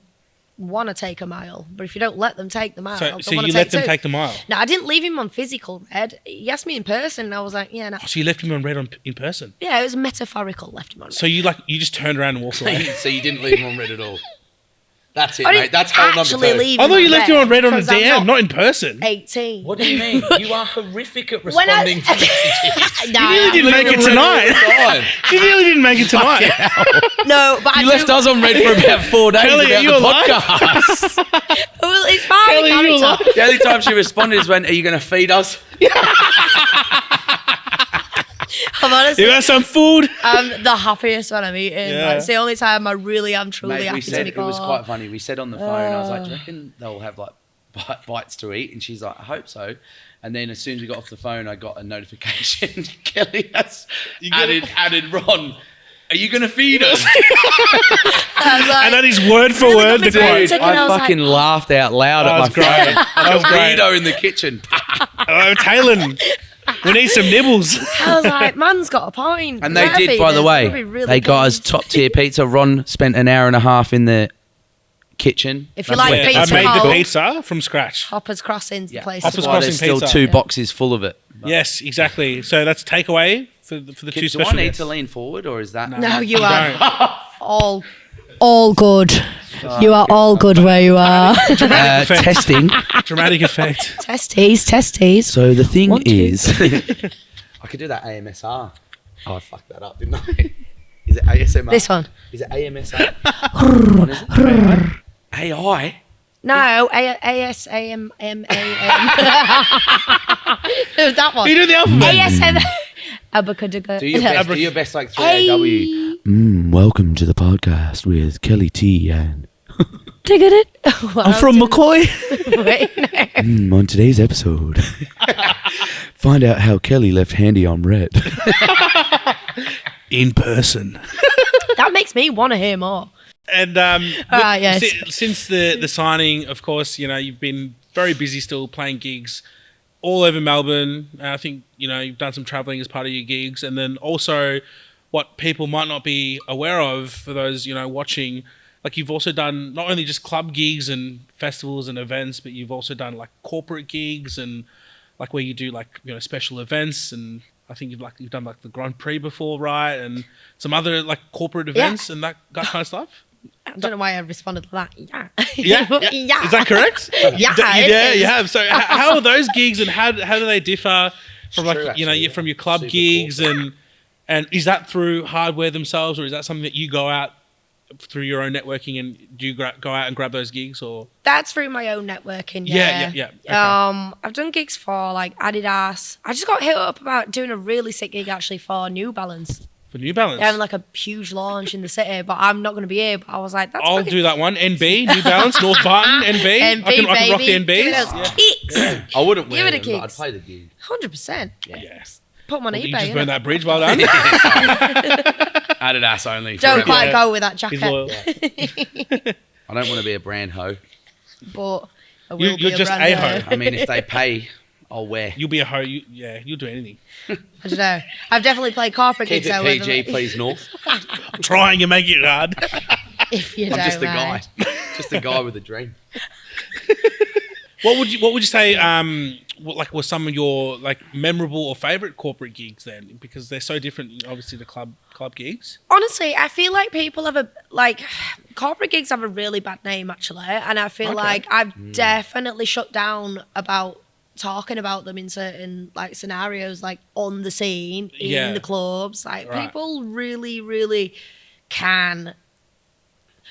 want to take a mile. But if you don't let them take the mile, So, they'll so wanna you let them 2. take the mile. No, I didn't leave him on physical red. He asked me in person, and I was like, yeah, no. So you left him on red in person. Yeah, it was metaphorical. Left him on red. So you just turned around and walked away. So you didn't leave them on red at all. That's it, I mate. didn't That's hole number actually 2. leave I him thought you left him on red on a because I'm DM, not in person. 18. What do you mean? You are horrific at When I- responding to messages. Nah, You nearly didn't make it tonight. You nearly didn't make it tonight. no, but You I left do, us on red for about 4 days Kelly, are about you the alive? podcast. Well, it's fine. Kelly, are you character. alive? The only time she responded is when, are you going to feed us? I'm honestly, You got some food? I'm the happiest when I'm eating. Yeah. Like, it's the only time I really am truly Mate, happy we to said be it was caught. quite funny. We said on the phone, I was like, do you reckon they'll have like bites to eat? And she's like, I hope so. And then as soon as we got off the phone, I got a notification. Kelly has added Ron. Are you going to feed us? And that is word for word the quote. I fucking laughed out loud at my phone. That was great. Weirdo in the kitchen. Oh, Talon, we need some nibbles. I was like, man's got a point. And they did, by the way. They got us top tier pizza. Ron spent an hour and a half in the kitchen. If you like pizza, I made cold, the pizza from scratch. Hoppers Crossing's the place. Hoppers to Crossing There's still pizza. 2 boxes full of it. Yes, exactly. So that's takeaway for the 2 Do special I need guests. to lean forward, or is that... No, you are Don't. all good. You are all good where you are. Testing. Dramatic effect. Testes. So the thing 1, 2. is... I could do that AMSR. Oh, I fucked that up, didn't I? Is it ASMR? This one. Is it AMSR? What is it? AI? No, ASAMMAM. It was that one. You do the alphabet. ASM. Abacadaga. Do your best like 3AW. Welcome to the podcast with Kelly T and... Dig it. I'm from McCoy. Wait, no. On today's episode, find out how Kelly left Handy on red. In person. That makes me want to hear more. And yes. since the signing, of course, you've been very busy still playing gigs all over Melbourne. I think, you've done some travelling as part of your gigs. And then also what people might not be aware of for those, watching, like you've also done not only just club gigs and festivals and events, but you've also done like corporate gigs and like where you do like, special events. And I think you've done like the Grand Prix before, right? And some other like corporate events and that kind of stuff. I don't know why I responded to that. Yeah. Yeah. Is that correct? Yeah. You have. So how are those gigs and how do they differ from from your club Super gigs cool. and is that through hardware themselves or is that something that you go out through your own networking and do you go out and grab those gigs or? That's through my own networking. Yeah. Okay. I've done gigs for like Adidas. I just got hit up about doing a really sick gig actually for New Balance. For New Balance? They're having like a huge launch in the city, but I'm not going to be here. But I was like, I'll do that one. NB, New Balance, North Barton, NB. NB, I can rock the Give me NBs. those kicks. I wouldn't Give wear it a them, but I'd kicks. play the gig. 100%. Yeah. Put them on You eBay. just innit? burned that bridge. Well done. Adidas only. Don't forever. quite go with that He's jacket, loyal. I don't want to be a brand hoe. but I will You're be a just brand a hoe. hoe. I mean, if they pay, I'll wear. You'll be a hoe. You'll do anything. I don't know. I've definitely played corporate Keep gigs. it though, PG, please, North. I'm trying to make it hard. If you I'm don't just a guy. mind. Just a guy with a dream. What would you say? Like were some of your like memorable or favorite corporate gigs then? Because they're so different, obviously, the club gigs. Honestly, I feel like people have corporate gigs have a really bad name actually, and I feel like I've definitely shut down about talking about them in certain like scenarios, like on the scene in the clubs. Like people really, really can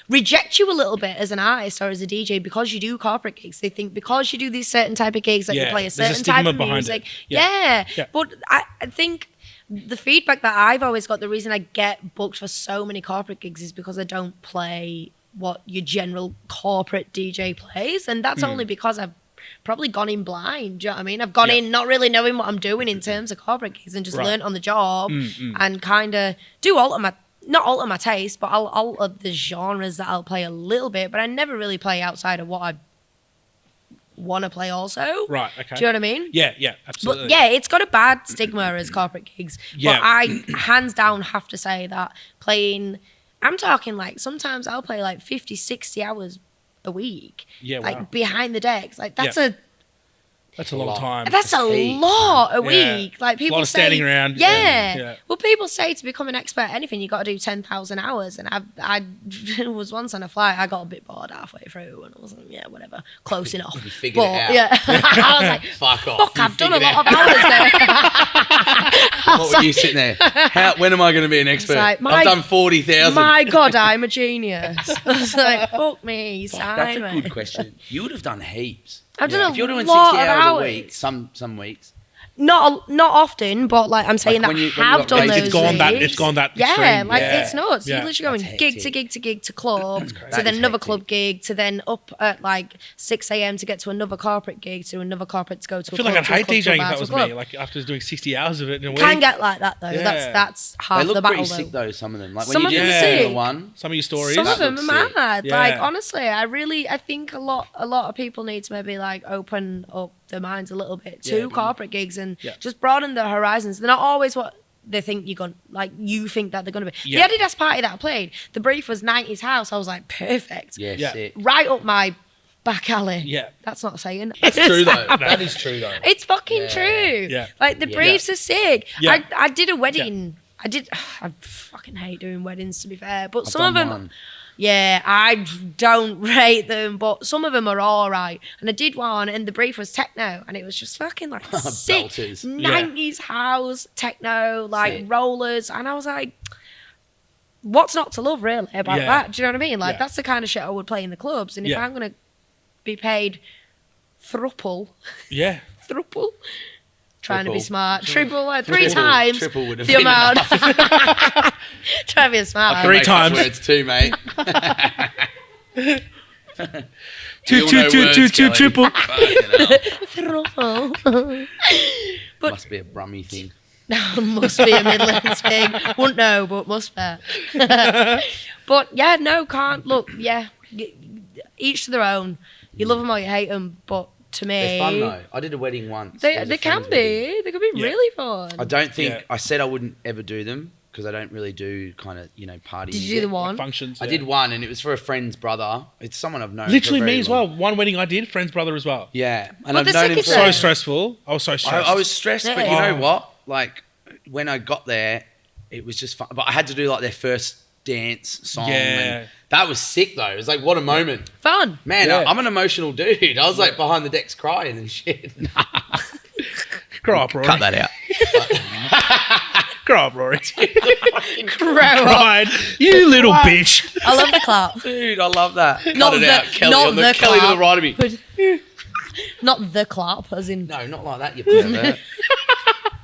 reject you a little bit as an artist or as a DJ because you do corporate gigs. They think because you do these certain type of gigs that you play a certain type of music. But I think the feedback that I've always got, the reason I get booked for so many corporate gigs is because I don't play what your general corporate DJ plays, and that's only because I've probably gone in blind. Do you know what I mean? I've gone in not really knowing what I'm doing in terms of corporate gigs and just learnt on the job and kind of do not alter my taste, but I'll alter the genres that I'll play a little bit, but I never really play outside of what I want to play also. Right, okay. Do you know what I mean? Yeah, absolutely. But yeah, it's got a bad stigma as corporate gigs. Yeah. But I hands down have to say that playing, I'm talking like sometimes I'll play like 50, 60 hours a week. Yeah, like wow. behind the decks. Like that's That's a long time. That's a lot a week. Like people a lot of say, standing around. Yeah. Well, people say to become an expert at anything, you got to do 10,000 hours. And I was once on a flight. I got a bit bored halfway through, and I was like, yeah, whatever, close enough. You figured it out. Yeah, I was like, Fuck off. fuck, I've done a lot of hours there. What were you sitting there? When am I going to be an expert? like, I've done 40,000. My God, I'm a genius. I was like, fuck me, That's sign a good me. question. You would have done heaps. I've done If you're a doing lot 60 of hours hours. a week, some weeks, Not often, but like I'm saying Like that when you have got done raised, those. It's gone that Yeah, extreme. like Yeah. it's nuts. Yeah. You're literally That's going gig to hectic. gig to gig to club, to That then is another hectic. club gig, to then up at like 6 a.m. to get to another corporate gig, to another corporate to go to I a feel club. like I'd to a hate club, to a DJing bar, if that to a was club. me. Like after doing 60 hours of it in a week. Can get like that though. Yeah. That's half They the look battle pretty though. sick though. Some of them, like Some when of you do them the are Formula sick. One. Some of your stories. Some of That them looks are sick. mad. Yeah. Like honestly, I think a lot of people need to maybe like open up their minds a little bit to Yeah. corporate gigs and Yeah. just broaden their horizons. They're not always what they think you're going like you think that they're gonna be. Yeah. The Adidas party that I played, the brief was 90s house. I was like, perfect. Yeah, Yeah. sick. Right up my back alley. Yeah. That's not saying. That's true though. That is true though. It's fucking Yeah. true. Yeah. Like the Yeah. briefs are sick. Yeah. I did a wedding. I fucking hate doing weddings to be fair, but some of done them. one. Yeah, I don't rate them, but some of them are all right. And I did one, and the brief was techno, and it was just fucking like sick Belters. 90s house techno, like Sick. rollers, and I was like, what's not to love really about Yeah. that? Do you know what I mean? Like Yeah. that's the kind of shit I would play in the clubs, and if Yeah. I'm gonna be paid thruple, Yeah. trying to be Triple. smart, triple, three Triple. times Triple would have the been amount. enough. Trying to be smart. Three Make up times. words too, mate. Two, We all two, know two, words, two, two, Kelly. triple. Fucking hell. Thruple. But- Must be a Brummy thing. Must be a Midlands thing. Wouldn't know, but must be. But yeah, no, can't. Look, yeah, each to their own. You love them or you hate them, but to me, They're fun though. I did a wedding once. It was a they can friend's wedding. be. They can be Yeah. really fun. I don't think Yeah. I said I wouldn't ever do them because I don't really do kind of party. Did you do the music. one? Functions. I yeah. did one, and it was for a friend's brother. It's someone I've known. Literally for a very me as long- well. One wedding I did, friend's brother as well. Yeah, and Well, I've the known him sickest for. So Yeah. stressful. I was so stressed. I was stressed, but you Yeah. know what? Like when I got there, it was just fun. But I had to do like their first dance song. Yeah. And that was sick though. It was like what a moment, Fun. man. Yeah. I'm an emotional dude. I was like behind the decks crying and shit. Grow up, Rory. Cut that out. Grow up, Rory. Grow up. Cried. You little What? bitch. I love the clap. Dude, I love that. Cut Not it the- out, Kelly. not On the the Kelly to the clap. right of me. Not the clap, as in. No, not like that, you pervert.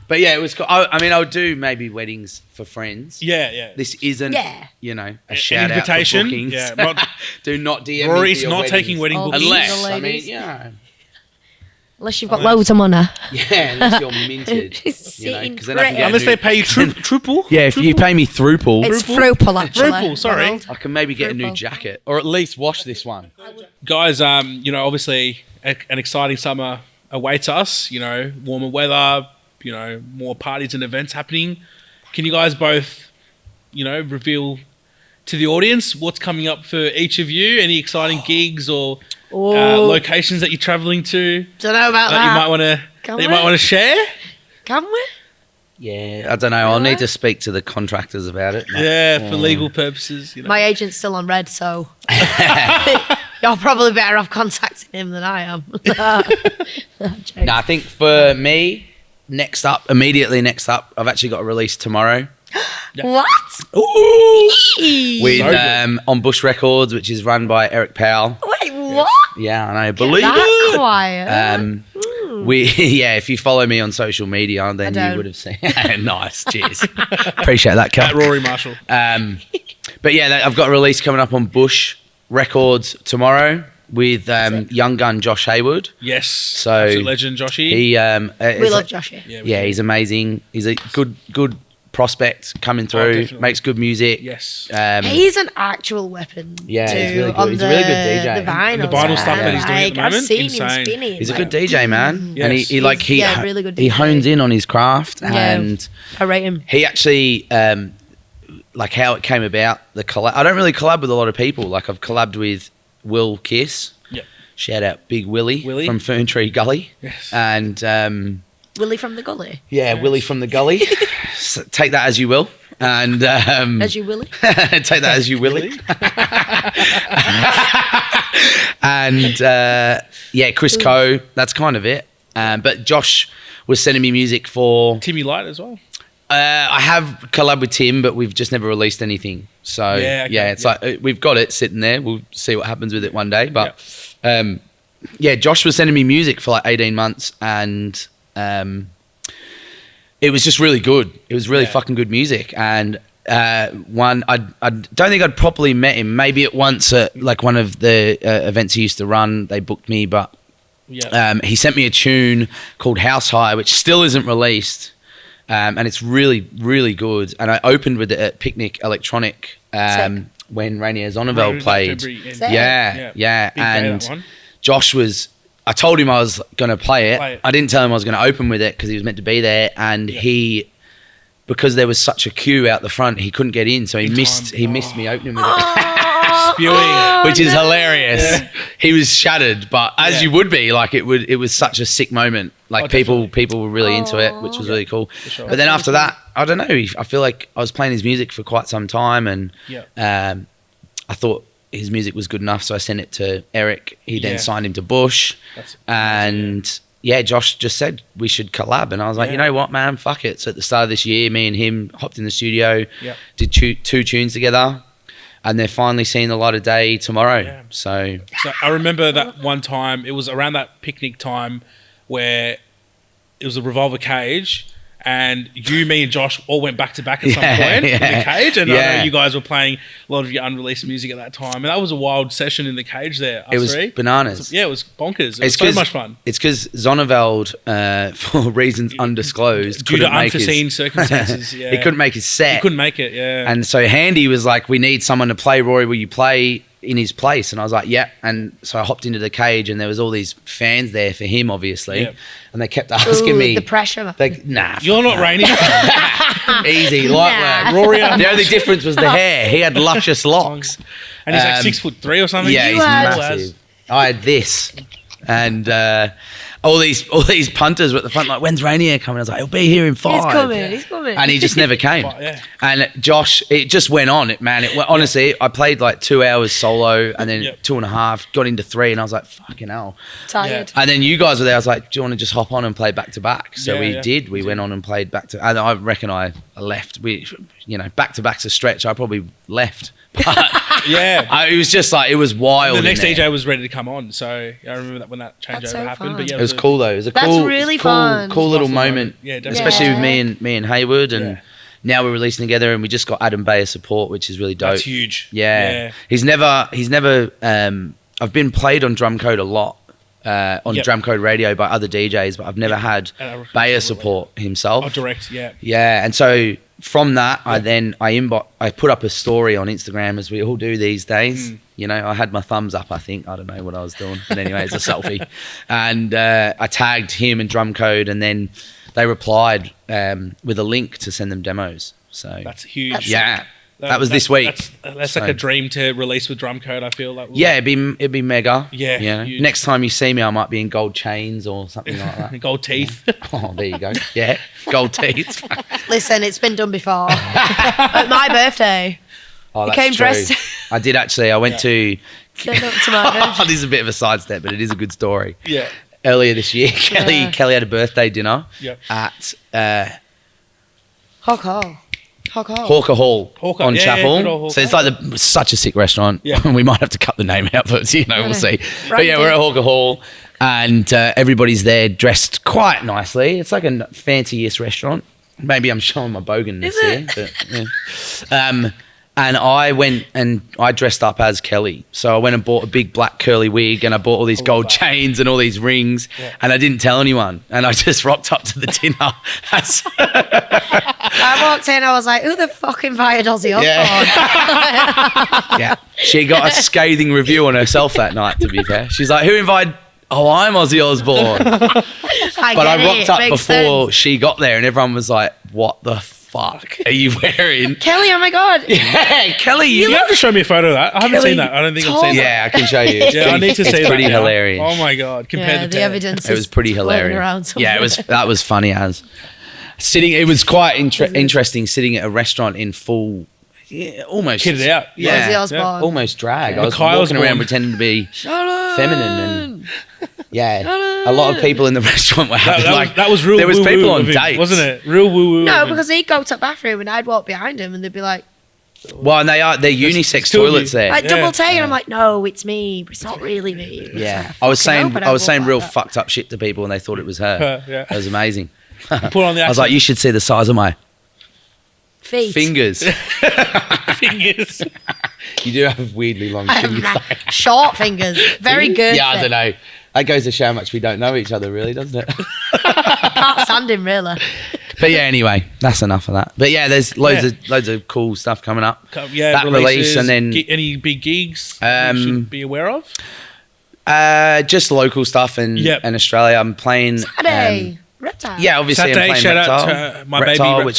But yeah, it was cool. I mean, I would do maybe weddings for friends. Yeah, yeah. This isn't, Yeah. a An shout invitation. out for bookings. Yeah, not- Do not DM me Rory's for your not weddings. taking wedding Oh, bookings. Unless, The I mean, ladies. Unless you've got Unless- loads of money. yeah, unless you're minted. She's Because sitting then I can get a Unless new, they pay you triple. yeah, if you pay me throuple, It's Thruple? fruple, actually. Thruple, sorry. Ronald. I can maybe get a new Thruple. jacket or at least wash this one. Guys, obviously an exciting summer awaits us. Warmer weather. More parties and events happening. Can you guys both, reveal to the audience what's coming up for each of you? Any exciting gigs or Oh, locations that you're traveling to don't know about that you might Can want we? to share? Can we? Yeah, I don't know. I'll need to speak to the contractors about it. Yeah, for legal purposes. My agent's still on red, so you're probably better off contacting him than I am. No, I think for me, immediately next up, I've actually got a release tomorrow What? with So good. on Bush Records, which is run by Eric Powell. Wait, what? Yeah, I know. Believe That it. quiet. If you follow me on social media, then I you don't. would have seen. Nice, cheers. Appreciate that, Kel. At Rory Marshall. But yeah, I've got a release coming up on Bush Records tomorrow with young gun Josh Haywood. Yes. So Absolute legend, Joshy. He we love Joshy. yeah, he's amazing. He's a good prospect coming through. definitely. Makes good music. Yes. He's an actual weapon. Yeah, he's too, really good. on He's a really good DJ. The vinyl, And the vinyl stuff that he's doing at the I've moment, seen insane. him spinning. He's a good DJ, man. Yes. And he really good he DJ. hones in on his craft Yeah. and I rate him. he actually like how it came about the collab. I don't really collab with a lot of people. Like I've collabed with Will Kiss. Yep. Shout out Big Willie from Ferntree Gully. Yes. And Willie from the Gully. yeah, Willie from the Gully. Take that as you will. And As you Willie. take that as you Willie. And Chris Coe. That's kind of it. But Josh was sending me music for. Timmy Light as well. I have collab with Tim, but we've just never released anything. So Yeah, okay, it's like we've got it sitting there. We'll see what happens with it one day. But Josh was sending me music for like 18 months, and it was just really good. It was really fucking good music. And I don't think I'd properly met him. Maybe at once at like one of the events he used to run, they booked me, but he sent me a tune called House High, which still isn't released. And it's really, really good. And I opened with it at Picnic Electronic when Rainier Zonneveld played. Yeah. And Josh I told him I was going to play it. I didn't tell him I was going to open with it because he was meant to be there. And because there was such a queue out the front, he couldn't get in. So he missed me opening with it. Spewing. Which is hilarious. Yeah. He was shattered, but as you would be, like it was such a sick moment. Like people were really into it, which was really cool. Sure. But then after that, I don't know. I feel like I was playing his music for quite some time, and I thought his music was good enough, so I sent it to Eric. He then signed him to Bush, Josh just said we should collab, and I was like, you know what, man, fuck it. So at the start of this year, me and him hopped in the studio, did two tunes together. And they're finally seeing the light of day tomorrow. Yeah. So I remember that one time, it was around that picnic time where it was a Revolver Cage, and you, me, and Josh all went back to back at some point in the cage. And I know you guys were playing a lot of your unreleased music at that time. And that was a wild session in the cage there. It was bananas. It was bonkers. It was so much fun. It's because Zonneveld, for reasons undisclosed, due to unforeseen circumstances, he couldn't make his set. He couldn't make it, And so Handy was like, we need someone to play. Rory, will you play in his place? And I was like, yeah. And so I hopped into the cage, and there was all these fans there for him, obviously. Yep. And they kept asking me. The pressure. Nah. You're not Rainy. Easy, light work. Rory. The only difference was the hair. He had luscious locks. And he's like 6'3" or something. Yeah, he's massive. I had this. And all these punters were at the front like, when's Rainier coming? I was like, he'll be here in 5. He's coming. And he just never came. And Josh, it just went on. Honestly, I played like 2 hours solo, and then 2.5, got into 3, and I was like, fucking hell. Tired. And then you guys were there. I was like, do you want to just hop on and play back to back? So we did. We went on and played back to, and I reckon I left. Back to back's a stretch. I probably left. But it was just like, it was wild. The next DJ was ready to come on, so I remember that when that changeover happened. But it was cool though. It was a cool little moment. Yeah, especially with me and Hayward, and now we're releasing together, and we just got Adam Bayer support, which is really dope. That's huge. Yeah. He's never. I've been played on Drumcode a lot. On Drumcode Radio by other DJs, but I've never had Bayer support himself. Oh, direct, Yeah, and so from that, I put up a story on Instagram, as we all do these days. I had my thumbs up, I think. I don't know what I was doing. But anyway, it's a selfie. And I tagged him and Drumcode, and then they replied with a link to send them demos. So that's huge. That was this week. That's like a dream to release with Drumcode, I feel like. It'd be mega. Yeah. Next time you see me, I might be in gold chains or something like that. Gold teeth. Oh, there you go. Yeah, gold teeth. Listen, it's been done before. At my birthday. Oh, that's came true. dressed. I did actually. I went to. Send up to my birthday. This is a bit of a sidestep, but it is a good story. Yeah. Earlier this year, Kelly had a birthday dinner at Hawker Hall on Chapel. So it's like such a sick restaurant. Yeah. We might have to cut the name out, but we'll see. But we're at Hawker Hall, and everybody's there dressed quite nicely. It's like a fancy-ish restaurant. Maybe I'm showing my boganness here. But, and I went and I dressed up as Kelly. So I went and bought a big black curly wig, and I bought all these gold chains and all these rings, and I didn't tell anyone. And I just rocked up to the dinner. I walked in, I was like, who the fuck invited Ozzy Osbourne? Yeah. She got a scathing review on herself that night, to be fair. She's like, who invited... Oh, I'm Ozzy Osbourne. I rocked up before she got there, and everyone was like, what the fuck are you wearing? Kelly, oh my God. Yeah, Kelly. You have to show me a photo of that. I haven't seen that. I don't think I've seen that. Yeah, I can show you. I need to see that. It's pretty hilarious. Oh my God. Compared to the evidence. It was pretty hilarious. That was funny as. It was quite interesting sitting at a restaurant in full, almost kitted out. Almost drag. I was walking around pretending to be feminine, and a lot of people in the restaurant were having that was real. There was people on dates, wasn't it? Real woo. No, because he'd go to the bathroom and I'd walk behind him, and they'd be like, well, and they're unisex toilets there. Like double take, and I'm like, no, it's me, but it's not really me. I was saying real fucked up shit to people, and they thought it was her. It was amazing. Put on the I was like, you should see the size of my Feet. fingers. fingers. You do have weirdly long fingers. Short fingers. Very good. Yeah, I don't know. That goes to show how much we don't know each other, really, doesn't it? Can't stand him, really. But yeah, anyway, that's enough of that. But yeah, there's loads of cool stuff coming up. Yeah, that release and then any big gigs we should be aware of. Just local stuff in Australia. I'm playing Saturday. Reptile. Yeah, obviously Saturday, I'm playing shout Reptile. out to my baby Reptile. Which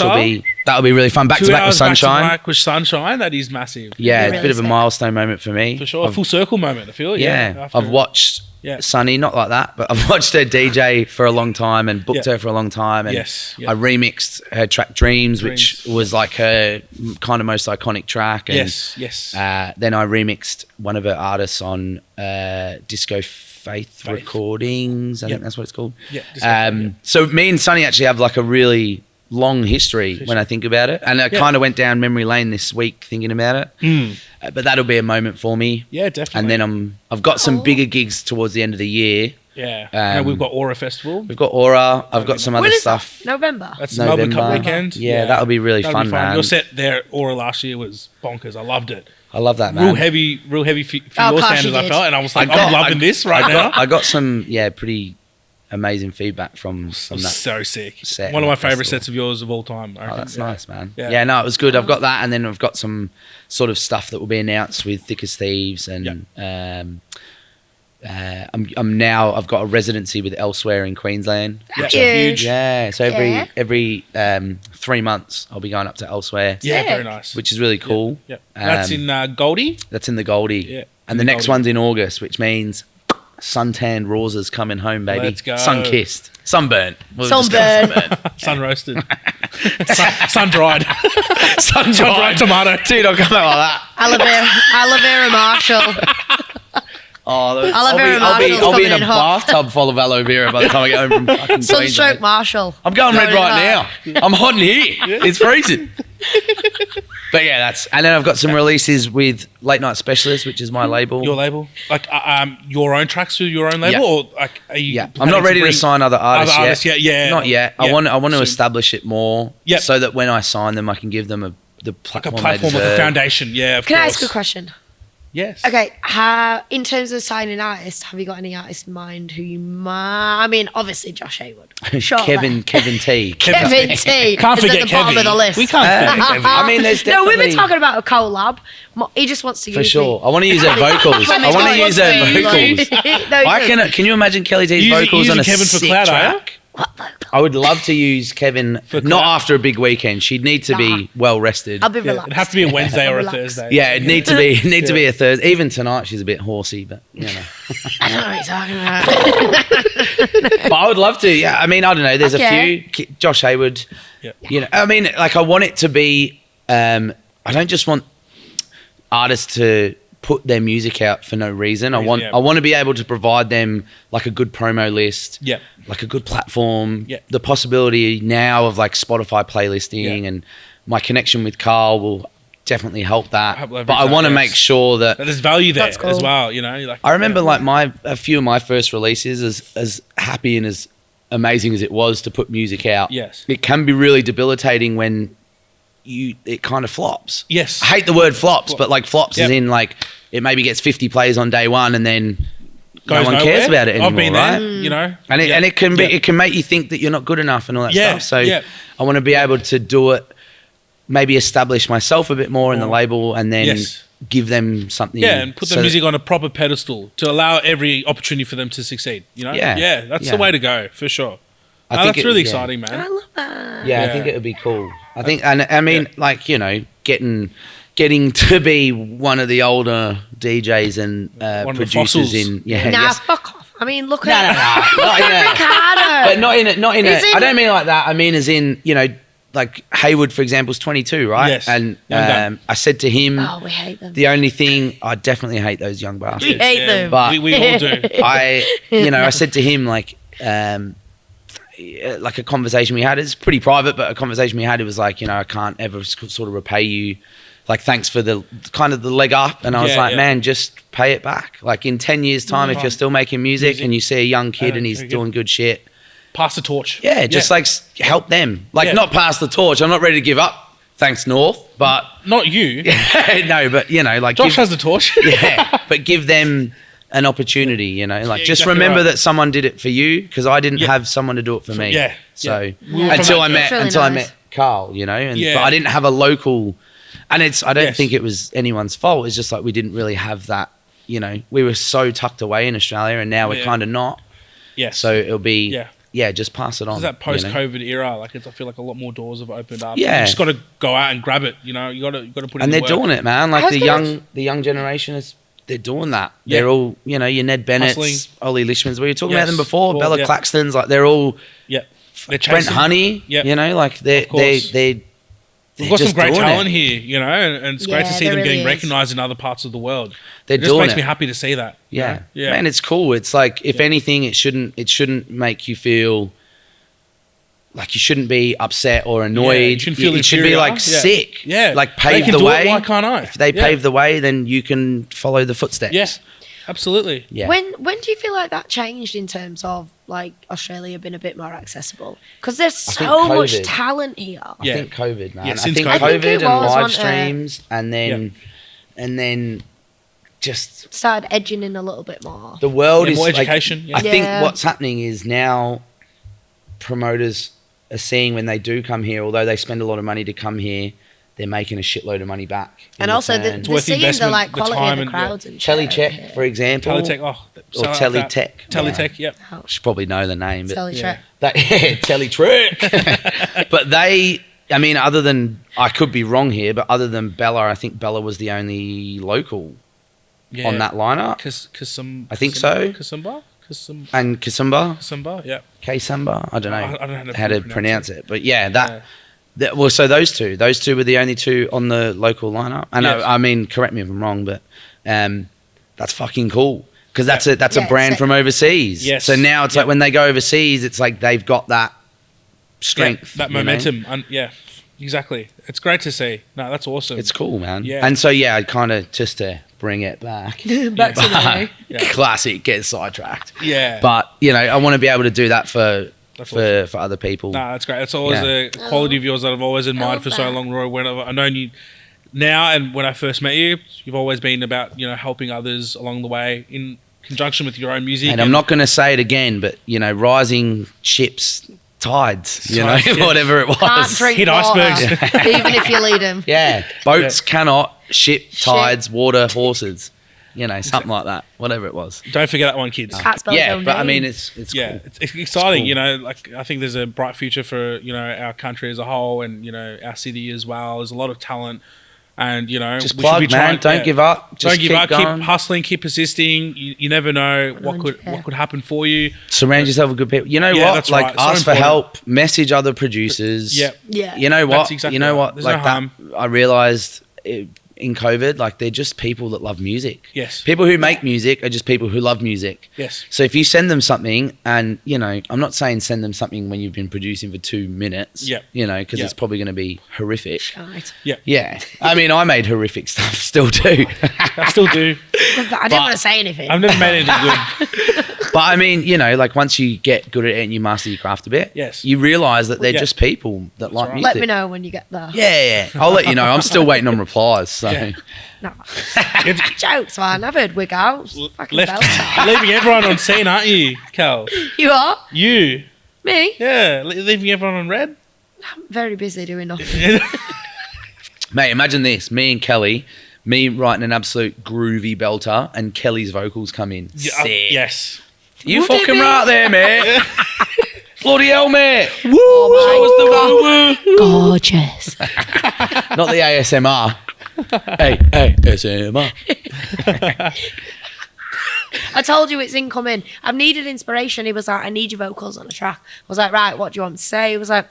that'll be really fun. Back to back with Sunshine. Back with Sunshine. That is massive. Yeah, it's a bit of a milestone moment for me. For sure. A full circle moment, I feel. Yeah. I've watched Sunny, not like that, but I've watched her DJ for a long time and booked her for a long time. And I remixed her track Dreams, which was like her kind of most iconic track. And, then I remixed one of her artists on Disco Faith Recordings. I think that's what it's called. Yeah. So me and Sunny actually have like a really long history when I think about it, and I kind of went down memory lane this week thinking about it. But that'll be a moment for me. Yeah, definitely. And then I've got some bigger gigs towards the end of the year. Yeah. We've got Aura Festival. We've got Aura. I've got some other stuff. That? November. That's Melbourne Cup weekend. Yeah, that'll be really fun, man. Your set there at Aura last year was bonkers. I loved it. I love that, man. Real heavy for your standards, I felt, and I was like, I'm loving this right now. I got some, pretty amazing feedback from that. So sick. Set one of my favourite sets of yours of all time. Oh, that's nice, man. Yeah, no, it was good. I've got that, and then I've got some sort of stuff that will be announced with Thick as Thieves, and I've got a residency with Elsewhere in Queensland. That's huge. Yeah, so every 3 months I'll be going up to Elsewhere. Yeah, very nice. Which is really cool. Yeah. That's in Goldie? That's in the Goldie. Yeah. And the next one's in August, which means suntanned Rawsers coming home, baby. Let's go. Sun-kissed. Sunburnt. Sun-roasted. Sun-dried. Sun-dried tomato. Dude, I'll come out like that. Aloe vera Marshall. I'll be in a bathtub full of aloe vera by the time I get home from fucking Sunstroke Marshall. I'm going red right now. I'm hot in here. It's freezing. But yeah, and then I've got some releases with Late Night Specialist, which is my label. Your label? Like your own tracks through your own label? Or like are you I'm not ready to sign other artists yet. Yeah. Not yet. I want to establish it more so that when I sign them I can give them the platform, like a foundation. Yeah, of course. Can I ask a question? Yes. Okay. In terms of signing artists, have you got any artists in mind who you might? I mean, obviously Josh Haywood. Kevin T. Kevin T. Can't forget at the bottom of the list. We can't forget Kevin. I mean, there's definitely... No, we've been talking about a collab. He just wants to use For sure. I want to use her vocals. Can you imagine Kelly T's vocals on a Kevin for sick clout, track? I would love to use Kevin, not after a big weekend. She'd need to be well rested. I'll be relaxed. It'd have to be a Wednesday or a Thursday. Yeah, it'd need to be a Thursday. Even tonight, she's a bit horsey, but you know. I don't know what you're talking about. But I would love to. Yeah, I mean, I don't know. There's a few. Josh Haywood. Yeah. You know, I mean, like I want it to be. I don't just want artists to put their music out for no reason. I want to be able to provide them like a good promo list, like a good platform, the possibility now of like Spotify playlisting, and my connection with Carl will definitely help that. But I want to make sure that there's value there as well. You know, like I remember a few of my first releases as happy and as amazing as it was to put music out. Yes, it can be really debilitating when it kind of flops. Yes. I hate the word flops, but like flops is in like it maybe gets 50 plays on day one and then no one cares about it anymore, I've been right? there, you know. And it can be it can make you think that you're not good enough and all that stuff. So I want to be able to do it, maybe establish myself a bit more in the label and then give them something. Yeah, and put the music on a proper pedestal to allow every opportunity for them to succeed, you know? Yeah, that's the way to go, for sure. I think that's really exciting, man. I love that. Yeah, I think it would be cool. I think, and I mean, like, you know, getting to be one of the older DJs and producers in, fuck off. I mean, look at Ricardo. But not in I don't mean like that. I mean, as in, you know, like Haywood, for example, is 22, right? Yes. And I said to him, we hate them. The only thing, I definitely hate those young bastards. We hate them. But we all do. I said to him, like a conversation we had, it's pretty private, but a conversation we had, it was like, you know, I can't ever sort of repay you, like, thanks for the kind of the leg up. And I was like, man, just pay it back. Like in 10 years time, if you're still making music and you see a young kid and he's doing good shit, pass the torch. Yeah, just like help them. Like not pass the torch. I'm not ready to give up. Thanks, North, but not you. No, but you know, like Josh has the torch. Yeah, but give them an opportunity. You know, like just exactly remember right. that someone did it for you because I didn't have someone to do it for me. Yeah, So yeah. until I Really met Carl, you know, and Yeah. but I didn't have a local, and I don't Yes. think it was anyone's fault. It's just like we didn't really have that. You know, we were so tucked away in Australia, and now we're Yeah. kind of not. Yes. So it'll be Yeah. just pass it on. It's that you know? post-COVID era, like I feel like a lot more doors have opened up. Yeah. You just got to go out and grab it. You know, you got to put in And the they're work. doing it, man. Like was the gonna- young generation is. They're doing that. Yeah. They're all, you know, your Ned Bennett's, Hustling. Ollie Lishmans. We were talking about Yes. them before. Well, Bella yeah. Claxton's. Like they're all Yeah. They're Brent chasing. Honey. Yeah. You know, like they're course. they're We've got some just great doing talent it. here, you know, and it's great Yeah, to see there them really getting is. recognised in other parts of the world. They're It just doing makes it. me happy to see that. you Yeah. know? Yeah. Man, it's cool. It's like if anything, it shouldn't make you feel like you shouldn't be upset or annoyed. you shouldn't feel it should be inferior. like Yeah. sick. Yeah. Like They pave can the do it, way. why can't I? If they Yeah. pave the way, then you can follow the footsteps. Yeah, absolutely. Yeah. When do you feel like that changed in terms of like Australia being a bit more accessible? Because there's think so much COVID. talent here. I Yeah. think COVID, man. Yeah, I since think COVID. I COVID think it and was live one, streams, and then just Started edging in a little bit more. the world Yeah, is more like- education, yeah. I think Yeah. what's happening is now promoters are seeing when they do come here, although they spend a lot of money to come here, they're making a shitload of money back. in And also return. they're worth the seeing the investment, like the quality time of the and- crowds and Telecheck, for example, Teletech, or something like that. Teletech. Teletech, yep. I should probably know the name, but Telecheck. Teletrick. But I mean, other than, I could be wrong here, but other than Bella, I think Bella was the only local Yeah. on that lineup. I think so. And Kasumba, yeah. K-Samba, I don't know, I don't know how to pronounce it. But yeah, Yeah. well, so those two were the only two on the local lineup. And Yes. I mean, correct me if I'm wrong, but that's fucking cool. Because that's a Yeah, brand sick. from overseas. Yes. So now it's Yeah. like when they go overseas, it's like they've got that strength. that you know? momentum. Yeah, exactly. It's great to see. No, that's awesome. It's cool, man. Yeah. And so, yeah, I kind of, just to bring it back. Back to the Yeah. Classic, get sidetracked. Yeah. But, you know, I want to be able to do that for That's for other people. No, that's great. It's always Yeah. a quality of yours that I've always admired love for so that. long, Roy. Whenever I've known you now and when I first met you, you've always been about, helping others along the way in conjunction with your own music. And I'm not going to say it again, but, rising ships, tides, Yeah. whatever it Can't was. drink Hit water, icebergs. even if you lead them. Yeah. Boats cannot, ship, Ship. tides, water, horses. Something like that. Whatever it was. Don't forget that one, kids. Can't spell his Yeah, own but I name. mean, it's Yeah, cool. it's exciting. cool. I think there's a bright future for our country as a whole, and our city as well. There's a lot of talent, and Just we plug, should be man. trying. Don't give up. Just Don't give up. going. Keep hustling. Keep persisting. You never know what could happen for you. Surround yourself with good people. You know Yeah, what? that's Like, right. So ask for important. help. Message other producers. Yeah. Yeah. You know what? That's exactly you know right. what? There's Like no that. harm. I realized in COVID, like they're just people that love music. Yes. People who make music are just people who love music. Yes. So if you send them something, and I'm not saying send them something when you've been producing for 2 minutes. Yeah. Because Yeah. it's probably going to be horrific. Right. Yeah. Yeah. I mean, I made horrific stuff. Still do. I still do. But I didn't want to say anything. I've never made anything good. But I mean, like once you get good at it and you master your craft a bit, Yes. you realize that they're Yeah. just people that like right. music. Let me know when you get there. Yeah. I'll let you know. I'm still waiting on replies. So. Yeah. No. Jokes, man. I've heard wig out. Fucking Left, belter. leaving everyone on scene, aren't you, Cal? You are? You. Me? Yeah, leaving everyone on red. I'm very busy doing nothing. Mate, imagine this. Me and Kelly, me writing an absolute groovy belter and Kelly's vocals come in. Yeah, Sick. yes. You Would it fucking be? right there, mate. Bloody hell, mate. Woo! Oh my Gorgeous. Not the ASMR. Hey, ASMR. I told you it's incoming. I've needed inspiration. He was like, I need your vocals on a track. I was like, right, what do you want to say? He was like,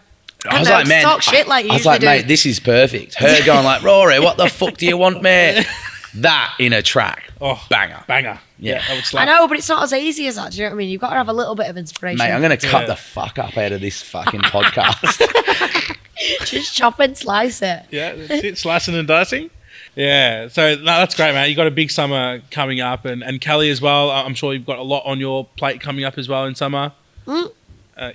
I was know, like, man. talk shit like you I was usually like, do. mate, this is perfect. Her going like, Rory, what the fuck do you want, mate? That in a track. Oh, Banger. Banger. Yeah. That would I slap. know, but it's not as easy as that. Do you know what I mean? You've got to have a little bit of inspiration. Mate, I'm going to cut Yeah. the fuck up out of this fucking podcast. Just chop and slice it. Yeah, that's it. Slicing and dicing. Yeah, so no, that's great, man. You got a big summer coming up, and Kelly as well. I'm sure you've got a lot on your plate coming up as well in summer.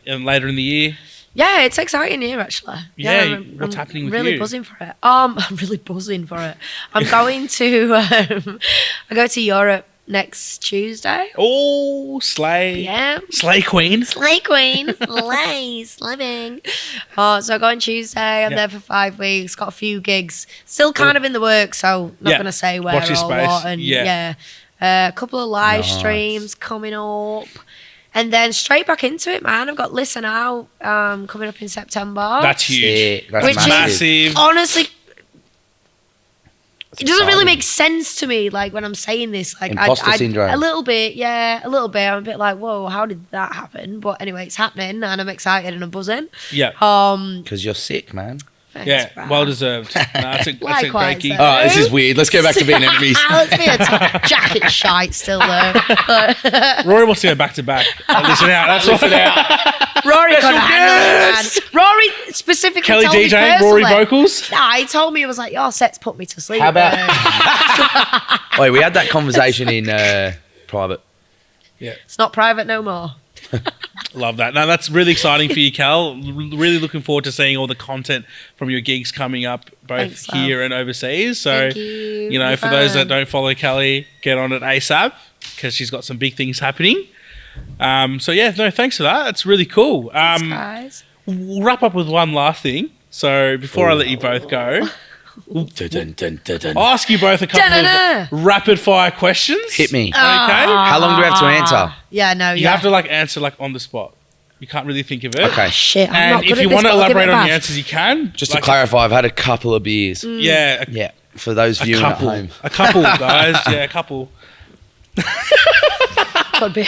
later in the year? Yeah, it's exciting here actually. Yeah, what's happening with really you? buzzing for it. I'm really buzzing for it. I'm going to I go to Europe next Tuesday. Oh, slay. Yeah. Slay queen. Slay queen, slay, slimming. Oh, so I go on Tuesday. I'm there for 5 weeks. Got a few gigs. Still kind of in the works, so not going to say where Watch or your space. what. And a couple of live streams coming up. And then straight back into it, man. I've got Listen Out coming up in September. That's huge. That's Which is massive. honestly, it doesn't really exciting. make sense to me. Like when I'm saying this, like Imposter syndrome. a little bit, yeah, a little bit. I'm a bit like, whoa, how did that happen? But anyway, it's happening, and I'm excited and I'm buzzing. Yeah. Because you're sick, man. Thanks, Yeah, bruh. well deserved. No, that's a great Likewise, gig. though. All right, this is weird. Let's go back to being enemies. Let's be a jacket shite still though. Rory wants to go back to back. Listen out. That's listen out. Rory couldn't handle it, man. Rory specifically Kelly told me DJ, personally. Rory vocals. Nah, he told me, he was like, your sets put me to sleep. How about? Wait, we had that conversation in private. It's not private no more. Love that. No, that's really exciting for you, Cal. Really looking forward to seeing all the content from your gigs coming up, both Thanks, here and overseas. So, Thank you. know, Be for those that fun. don't follow Kelly, get on it ASAP because she's got some big things happening. So yeah, no, thanks for that. That's really cool. Thanks, guys. We'll wrap up with one last thing. So before I let you both go, I'll ask you both a couple Da-da-da. of rapid fire questions. Hit me. Okay. How long do we have to answer? Yeah, no, You yeah. have to answer on the spot. You can't really think of it. Okay. Shit, I'm And not good if at you this, want to but I'll give it elaborate a on bash. your answers, you can. Just to clarify, I've had a couple of beers. Yeah, Yeah, for those a viewing at couple. home. A couple, guys. Yeah, a couple. Could be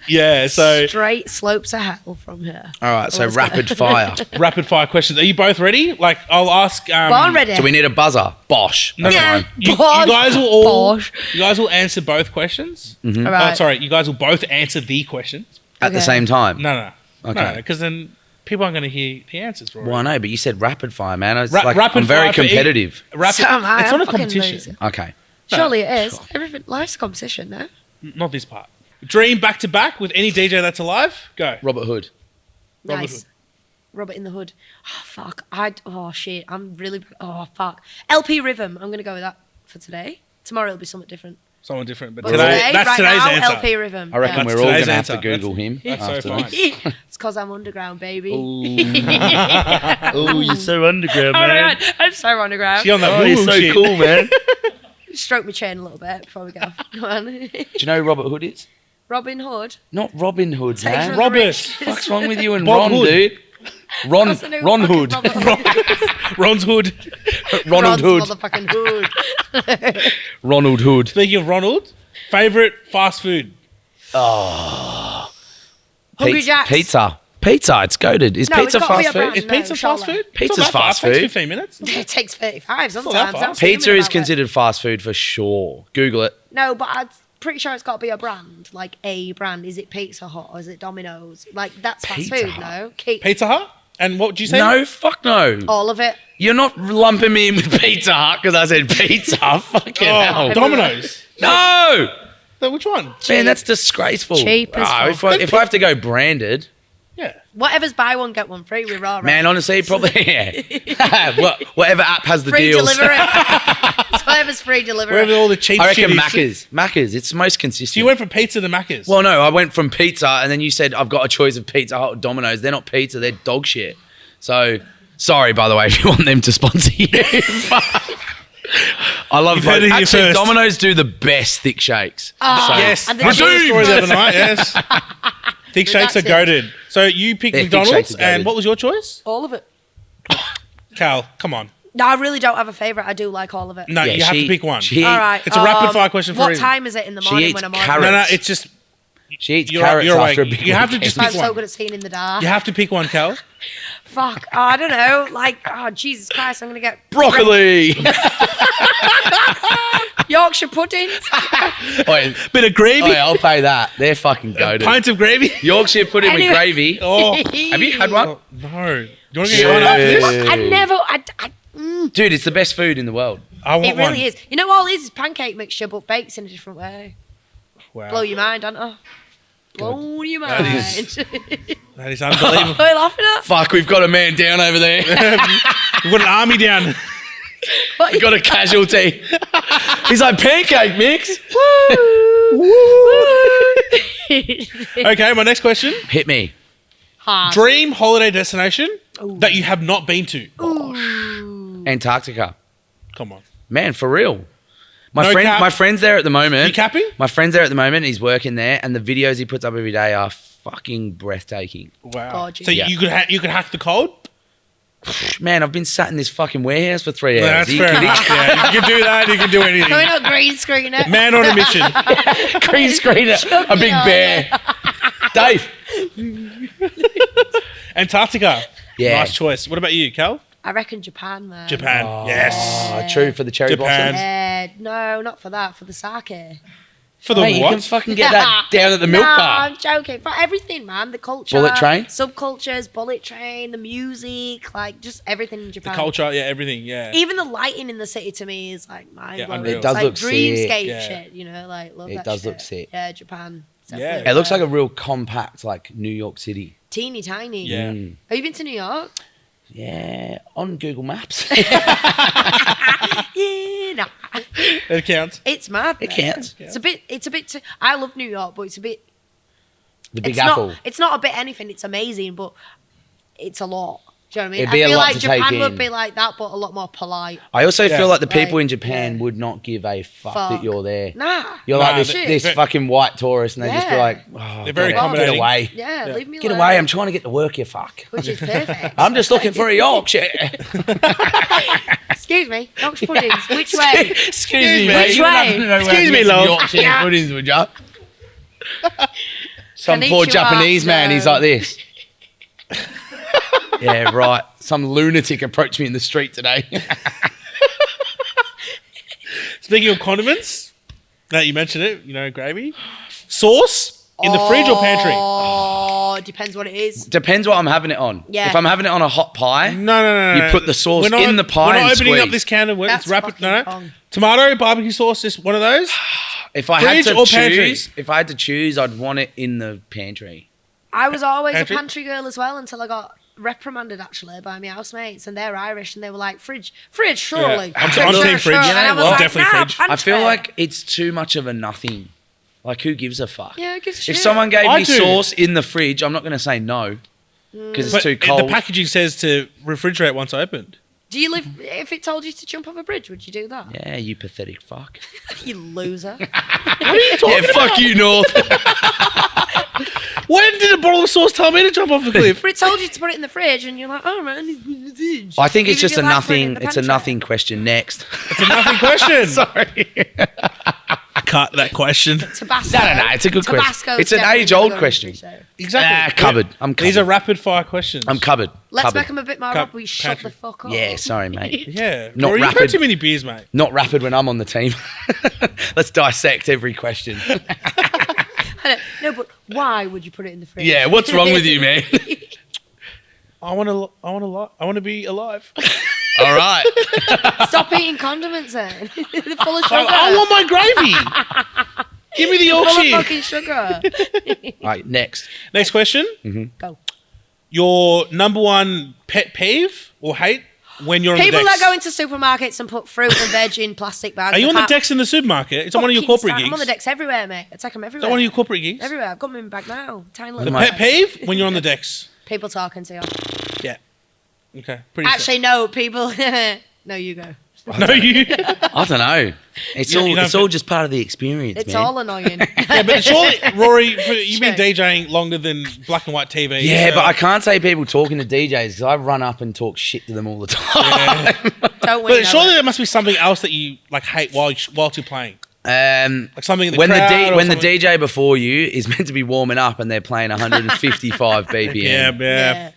Yeah, so straight slopes of hell from here. All right, so Let's go. rapid fire. rapid fire questions. Are you both ready? I'll ask. Well, I'm ready. Do we need a buzzer? Bosh. That's Yeah. fine. You Bosh. guys will all. Bosh. You guys will answer both questions. All Oh, right. sorry. You guys will both answer the questions. At the Okay. same time. No. Okay. Because then people aren't going to hear the answers. Rory. Well, I know, but you said rapid fire, man. It's Ra- rapid I'm very fire for competitive. Rapid. So am I. It's I'm not a fucking competition. losing. Okay. Surely it is. Everything, life's a competition, no? Not this part. Dream back to back with any DJ that's alive. Go. Robert Hood. Robert Nice. Hood. Robert in the Hood. Oh, fuck. Oh, shit. I'm really... Oh, fuck. LP Rhythm. I'm going to go with that for today. Tomorrow it'll be something different. Someone different, but But today that's right today's now, answer. LP Rhythm. I reckon That's we're all going today's to have to answer. Google him That's so after fine. this. It's because I'm underground, baby. Oh, you're so underground, Oh, my God. I'm so underground. She on that Oh, you're woo so shit. cool, man. Stroke my chain a little bit before we go. Come on. Do you know who Robert Hood is? Robin Hood. Not Robin Hood, Take man. from the Robert. rich. What's wrong with you and Bob Ron, Hood. dude? Ron Doesn't know Ron fucking Hood. Robert Hood. Ron's Hood. Ronald Ron's Hood. motherfucking Hood. Ronald Hood. Speaking of Ronald, favorite fast food. Hungry Jack's. Pizza. Pizza. It's goated. Is No, it's pizza gotta be fast a food? brand. Is No, pizza surely. fast food? It's Pizza's not that fast Takes food. 15 minutes. It takes 35 not that sometimes. fast. I'm fuming Pizza is about it. considered fast food for sure. Google it. No, but I'm pretty sure it's got to be a brand, like a brand. Is it Pizza Hut or is it Domino's? Like that's fast Pizza food, Hut? no? Keep Pizza Hut? And what would you say? No, fuck no. all of it. You're not lumping me in with Pizza Hut because I said pizza. Fucking Oh, hell. Domino's. No! No, which one? Man, that's disgraceful. Cheap as if fuck. I have to go branded, Yeah. Whatever's buy one get one free. We're all right. man, honestly, probably, yeah. Whatever app has the free deals. delivery. It's whatever's free delivery. Wherever all the cheap I reckon shit is. Macca's. Macca's. It's most consistent. So you went from pizza to Macca's. Well, no, I went from pizza, and then you said I've got a choice of Pizza Hut or Domino's. They're not pizza; they're dog shit. So, sorry, by the way, if you want them to sponsor you. I love You've heard it here actually, first. Domino's do the best thick shakes. yes. and I the saw the cheese. story the other night. Yes. Thick shakes are Redacted. goated. So you picked Yeah, thick McDonald's, shakes are and goated. what was your choice? all of it. Cal, come on. No, I really don't have a favourite. I do like all of it. No, Yeah, you have to pick one. She, All right. It's a rapid fire question for a What reason. time is it in the She morning eats when I'm carrots. No, ordering? it's just she eats You're carrots right, after a you're right. big You have to just I'm pick so one. good at seeing in the dark. you have to pick one, Cal. Fuck. Oh, I don't know. Like, oh, Jesus Christ, I'm going to get broccoli. Yorkshire pudding. Wait, Bit of gravy. I'll pay that. They're fucking goated. Pint of gravy. Yorkshire pudding Anyway. with gravy. Oh, Have you had one? no. You want to get one after Yeah. this? I never. Dude, it's the best food in the world. I want It really one. is. You know, all it is pancake mixture, but bakes in a different way. Wow. Blow your mind, don't it? blown your That mind. That is unbelievable. What are you laughing at? Fuck, we've got a man down over there. We've got an army down. We got a casualty. He's like, pancake mix. Okay, my next question. Hit me. Hard. Dream holiday destination that you have not been to. Antarctica. Come on. Man, for real. No cap. My friend's there at the moment. You capping? My friend's there at the moment. He's working there, and the videos he puts up every day are fucking breathtaking. Wow. Gorgeous. So Yeah. you could hack the cold? Man, I've been sat in this fucking warehouse for 3 hours. That's Are you fair kidding? enough. Yeah, you can do that. You can do anything. Can we not green screen it? Man on a mission. Green screen it. A big bear. Dave. Antarctica. Yeah. Nice choice. What about you, Cal? I reckon Japan, man. Japan. Yes. Oh, true for the cherry Japan. blossoms. No, not for that. For the sake. For the Mate, you can what? fucking get that down at the milk Nah, bar. I'm joking. For everything, man. The culture. Bullet train? Subcultures, bullet train, the music, like just everything in The Japan. culture, yeah, everything, yeah. Even the lighting in the city to me is like mind blowing. unreal. It does like look sick. dreamscape Yeah. shit, you know, like love It that does shit. look sick. Yeah, Japan. Yeah. Definitely. It looks like a real compact, like New York City. teeny tiny. Yeah. Have you been to New York? Yeah, on Google Maps. Yeah, nah. It counts. It's mad. It man. counts. It's a bit too, I love New York, but it's a bit The Big it's Apple. It's not a bit anything, it's amazing, but it's a lot. Do you know what I mean? It'd be I a feel lot like to Japan take would in. be like that, but a lot more polite. I also Yeah. feel like the people Like, in Japan yeah. would not give a fuck Fuck. that you're there. Nah. You're Nah, like this, shit. this fucking white tourist, and they just be Yeah. like, oh, They're very get accommodating. away. Yeah, leave me Get alone. away, I'm trying to get to work, you fuck. Which is perfect. I'm just looking for a Yorkshire. Excuse me, Yorkshire puddings. Which way? Excuse me, mate. Which You wouldn't way? happen to know where Excuse to me, get some love. Yorkshire Yeah. puddings, would ya? Some Konnichiwa. poor Japanese man, he's No. like this. Yeah, right. Some lunatic approached me in the street today. Speaking of condiments, now you mentioned it, you know, gravy. Sauce in the fridge or pantry? Oh, it depends what it is. Depends what I'm having it on. Yeah. If I'm having it on a hot pie, No. You put the sauce We're not- in the pie We're not and opening up squeeze. this can of worms. That's It's rapid. fucking No. wrong. Tomato, barbecue sauce, just one of those. if I had Fridge to or pantry? choose, I'd want it in the pantry. I was always Pantry? a pantry girl as well until I got reprimanded actually by my housemates, and they're Irish, and they were like, fridge, surely. I'm Sure, team sure, fridge. sure. You And know I was what? like, Definitely nah, fridge. pantry. I feel like it's too much of a nothing. Like, who gives a fuck? Yeah, it gives a If shit. someone gave I me do. sauce in the fridge, I'm not going to say no because But it's too cold. the packaging says to refrigerate once opened. Do you live? If it told you to jump off a bridge, would you do that? Yeah, you pathetic fuck. You loser. Yeah, fuck you, North. When did a bottle of sauce tell me to jump off a cliff? But it told you to put it in the fridge, and you're like, oh man, I think it's Even just if a you like putting it in nothing. the It's a pantry. nothing question. Next. It's a nothing question. Sorry. Cut that question. Tabasco. No. It's a good question. Tabasco's It's an definitely age-old gonna go in the question. fridge, though. Exactly. Cupboard. I'm covered. These are rapid fire questions. I'm covered. Let's Covered. make them a bit more Cup- up. We shut pantry. the fuck up. Yeah, sorry, mate. Yeah. Not Rory, you've had rapid. too many beers, mate. Not rapid when I'm on the team. Let's dissect every question. No, but why would you put it in the fridge? Yeah, what's wrong with you, man? I want to be alive. All right. Stop eating condiments then. They're full of sugar. I want my gravy. Give me the full of Yorkshire. fucking sugar. All right, next. Next question. Go. Your number one pet peeve or hate when you're on People the that decks? go into supermarkets and put fruit and veg in plastic bags. Are you on the apart- decks in the supermarket? It's on one of your Fucking corporate start- gigs. I'm on the decks everywhere, mate. I take them Is everywhere. that one of your corporate gigs? Everywhere. I've got them in my bag now. Tiny The little. My- pet peeve when you're on the decks. People talking to you. Yeah. Okay. Pretty Actually, no. People. No, you go. simple. No, you. I don't know. It's You all. don't It's fit- all just part of the experience, It's man. all annoying. Yeah, but surely, Rory, you've been Sure. DJing longer than black and white TV. Yeah, so- but I can't say people talking to DJs because I run up and talk shit to them all the time. Don't we? But know surely it? there must be something else that you like hate while you're playing, like something in the when crowd or when the something. DJ before you is meant to be warming up and they're playing 155 BPM. Yeah.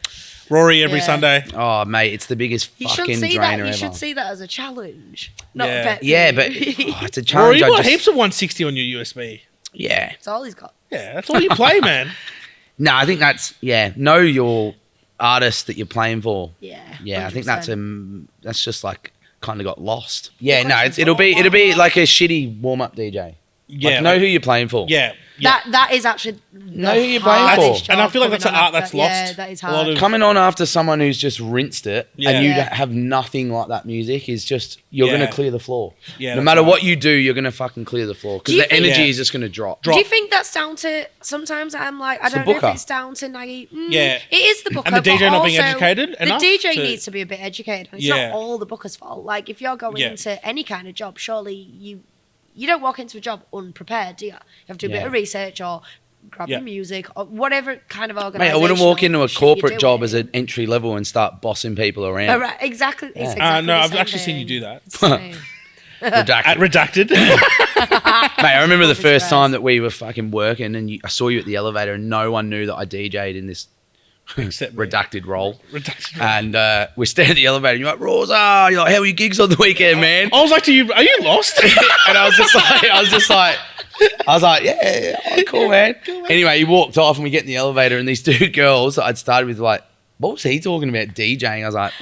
Rory every Yeah. Sunday. Oh, mate, it's the biggest You fucking should see drainer that. You ever. should see that as a challenge, not Yeah. a pet Yeah, peeve. but it's a Rory, challenge. you I got just- heaps of 160 on your USB. yeah. That's all he's got. Yeah, that's all you play, man. No, I think that's know your artist that you're playing for. Yeah. Yeah, I think 100%. that's just like kind of got lost. Yeah, no, question's it'll be like a shitty warm up DJ. Yeah. Like, know who you're playing for. Yeah. That is actually Know who you're playing for. And I feel like that's an art that's lost. Yeah, that is a lot hard. of- Coming on after someone who's just rinsed it and you Yeah. have nothing like that music is just, you're Yeah. going to clear the floor. Yeah, no that's matter right. what you do, you're going to fucking clear the floor because Do you the think- energy Yeah. is just going to drop. Do you think that's down to, sometimes I'm like, I It's the don't know if booker. it's down to Nagy. Yeah. It is the booker. And the DJ but not being also educated The enough DJ to- needs to be a bit educated. And it's Yeah. not all the booker's fault. Like, if you're going Yeah. into any kind of job, surely you don't walk into a job unprepared, do you? You have to do a bit Yeah. of research or grab Yeah. your music or whatever kind of Mate, organisation. I wouldn't walk into a shit you're corporate job doing. as an entry level and start bossing people around. Oh, right, exactly. It's exactly No, the I've same actually seen you thing. do that. Same. Redacted. At Redacted. Mate, I remember the Always first surprised. time that we were fucking working and I saw you at the elevator and no one knew that I DJ'd in this Except me. redacted role. Redacted. And we're standing at the elevator and you're like, Rosa, you're like, how are your gigs on the weekend, man? I was like to you, are you lost? And I was like, yeah, cool, man. Anyway, he walked off and we get in the elevator and these two girls that I'd started with were like, what was he talking about DJing? I was like,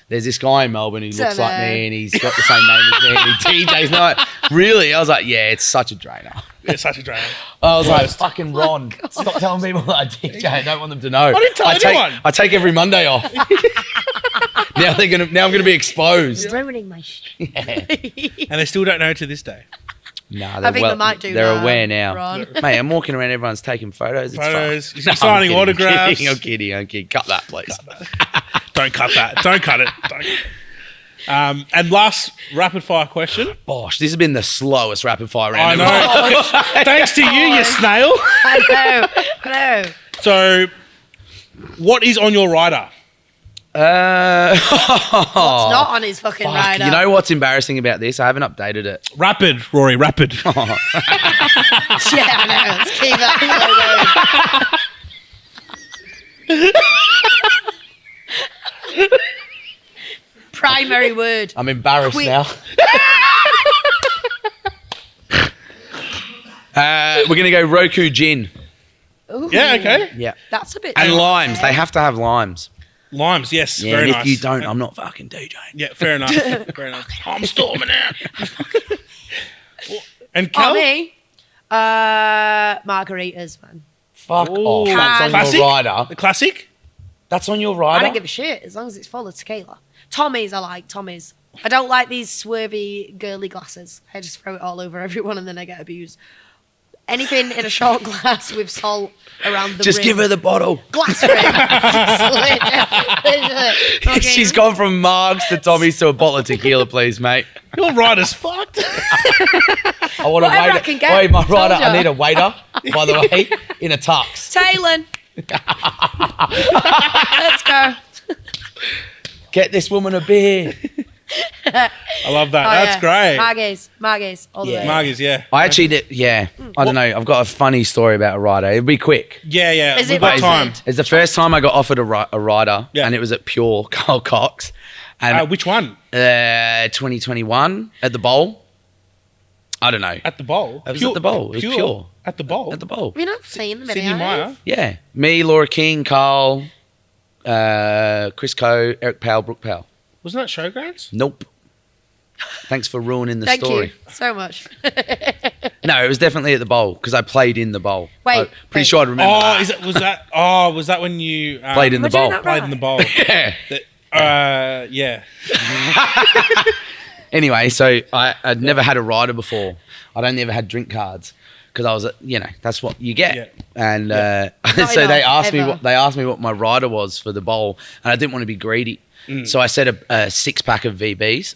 there's this guy in Melbourne who looks like me and he's got the same name as me and he DJs. No, really? I was like, yeah, it's such a drainer. It's such a drama. I was like, fucking Ron, stop telling people that I DJ. I don't want them to know. I didn't tell anyone. I take every Monday off. now I'm gonna be exposed. Ruining my shit. And they still don't know to this day. Nah, I think they might do They're now, aware now. Ron. Mate, I'm walking around, everyone's taking photos. It's Photos, fine. you're signing I'm kidding, autographs. I'm kidding. Cut that, please. Don't cut that. Don't cut it. Don't. And last rapid fire question. Bosh, this has been the slowest rapid fire I round. know. Thanks to you, you snail. I know. So, what is on your rider? What's not on his fucking Fuck, rider? you know what's embarrassing about this? I haven't updated it. Rapid, Rory, rapid. Yeah, I know. Let's keep that going. Primary word. I'm embarrassed Quick. now. We're gonna go Roku gin. Ooh, Yeah, okay. Yeah, That's a bit. and dark limes. there. They have to have limes. Limes, yes, Yeah, very and if nice. you don't, I'm not fucking DJing. Yeah, fair enough. Fair enough. I'm storming out. And Kel? Me? Margaritas, man. Fuck Ooh. off. That's on Classic? your rider. The classic? That's on your I rider. don't give a shit as long as it's full of tequila. Tommy's, I like Tommy's. I don't like these swervy, girly glasses. I just throw it all over everyone and then I get abused. Anything in a short glass with salt around the Just rim. give her the bottle. glass rim. Okay. She's gone from Margs to Tommy's to a bottle of tequila, please, mate. Your rider's fucked. I want a Whatever I waiter. can get, Wait, my told rider. ya. I need a waiter, by the way, in a tux. Taylor. Let's go. Get this woman a beer. I love that. Oh, That's great. Margies, all the Yeah. way. Margies, yeah. I actually did, I don't know. I've got a funny story about a rider. It'll be quick. Yeah, yeah. Is We've it got worth time. it? It's the first time I got offered a rider, Yeah. and it was at Pure Carl Cox. And Which one? 2021 at the Bowl. I don't know. At the bowl? It was at the bowl. It was pure. At the bowl? At the Bowl. Have you not seen the Sydney video? Meyer? Yeah. Me, Laura King, Carl, Chris Coe, Eric Powell, Brooke Powell. Wasn't that Showgrounds? Nope. Thanks for ruining the Thank story. you so much. No, it was definitely at the Bowl because I played in the Bowl. Wait, I'm pretty wait. sure I'd remember that. Was that when you Played in the Am I doing Bowl. that played in the bowl? Yeah. Yeah. Anyway, so I'd never had a rider before. I'd only ever had drink cards because I was, that's what you get. Yeah. And Not so they enough, asked me what my rider was for the bowl, and I didn't want to be greedy, so I said a 6-pack of VBs,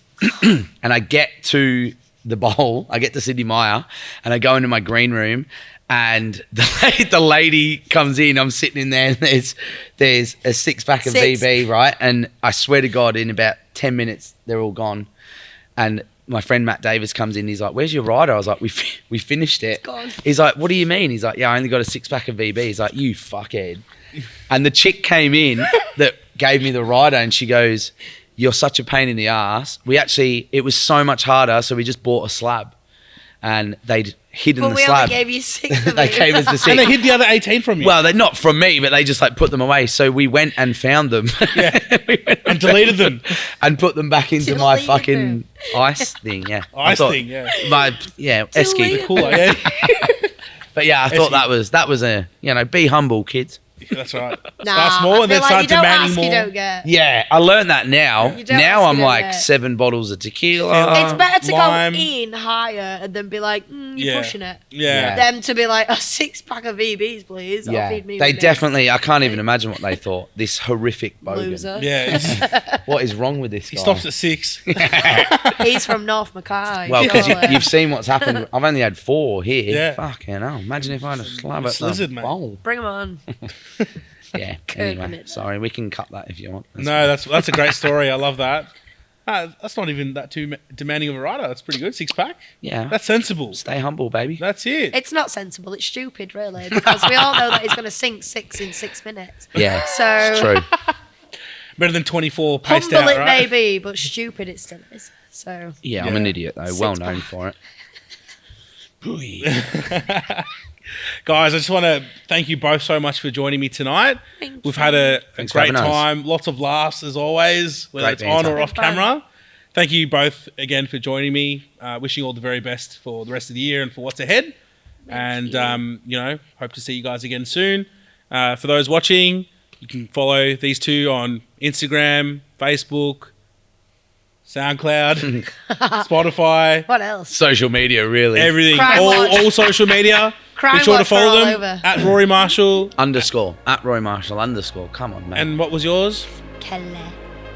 and I get to the bowl, I get to Sydney Meyer, and I go into my green room. And the lady comes in. I'm sitting in there, and there's a 6-pack of Six. VB, right? And I swear to God, in about 10 minutes, they're all gone. And my friend Matt Davis comes in. He's like, "Where's your rider?" I was like, "We finished it." It's gone. He's like, "What do you mean?" He's like, "Yeah, I only got a 6-pack of VB." He's like, "You fuckhead." And the chick came in that gave me the rider, and she goes, "You're such a pain in the ass." It was so much harder, so we just bought a slab. and they'd hidden But the we slab. only gave you 6 of They it. gave us the And 6. they hid the other 18 from you. Well, they're not from me, but they just like put them away. So we went and found them. We went and deleted them. and put them back into my Deleted fucking ice thing. Yeah, I Ice thought- thing, yeah. My esky. Deleted. Cool, yeah. But yeah, I thought Esky. that was a be humble, kids. That's right. Nah, Start small I and then feel like start you don't demanding ask, more. you don't get. Yeah, I learned that now. You don't Now ask, I'm you don't like get. 7 bottles of tequila. It's better to lime. go in higher and then be like, you're Yeah. pushing it. Yeah. Them to be like, a 6-pack of VBs, please. That'll Yeah, feed me. they one day." definitely. I can't even imagine what they thought. This horrific bogan. Loser. Yeah. What is wrong with this guy? He stops at 6. He's from North Mackay. Well, because surely. you've seen what's happened. I've only had 4 here. Yeah. Fucking hell. Imagine if I had a slab at Slizzard, the mate. bowl. Bring them on. Yeah. Curtain Anyway, it. sorry. We can cut that if you want. No, that's a great story. I love that. That's not even that too demanding of a rider. That's pretty good. 6-pack. Yeah. That's sensible. Stay humble, baby. That's it. It's not sensible. It's stupid, really, because we all know that he's going to sink 6 in 6 minutes. Yeah. So It's true. Better than 24 paced humble out, it right? may be, but stupid it still is. So Yeah, I'm Yeah. an idiot though. Well known 6-pack. for it. Guys, I just want to thank you both so much for joining me tonight. Thank We've you. had a Thanks for great having us. time, lots of laughs as always, whether Great it's on banter. or off Been fun. camera. Thank you both again for joining me. Wishing you all the very best for the rest of the year and for what's ahead. And hope to see you guys again soon. For those watching, you can follow these two on Instagram, Facebook, SoundCloud, Spotify. what else? Social media, really. Everything, Crime Watch. all social media. Crime Be sure to Watch, we're follow all them over. at Rory Marshall. _. At Roy Marshall _ Come on, man. And what was yours? Kele.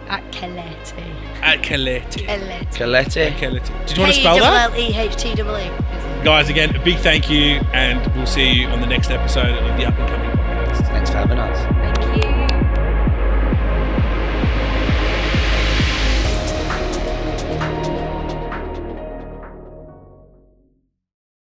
At Keleti. At Kaleti. Keleti. Colette. Kaleti. Did you want to spell that? KELLEHTEE. Guys, again, a big thank you, and we'll see you on the next episode of the Up and Coming podcast. Thanks for having us. Thank you.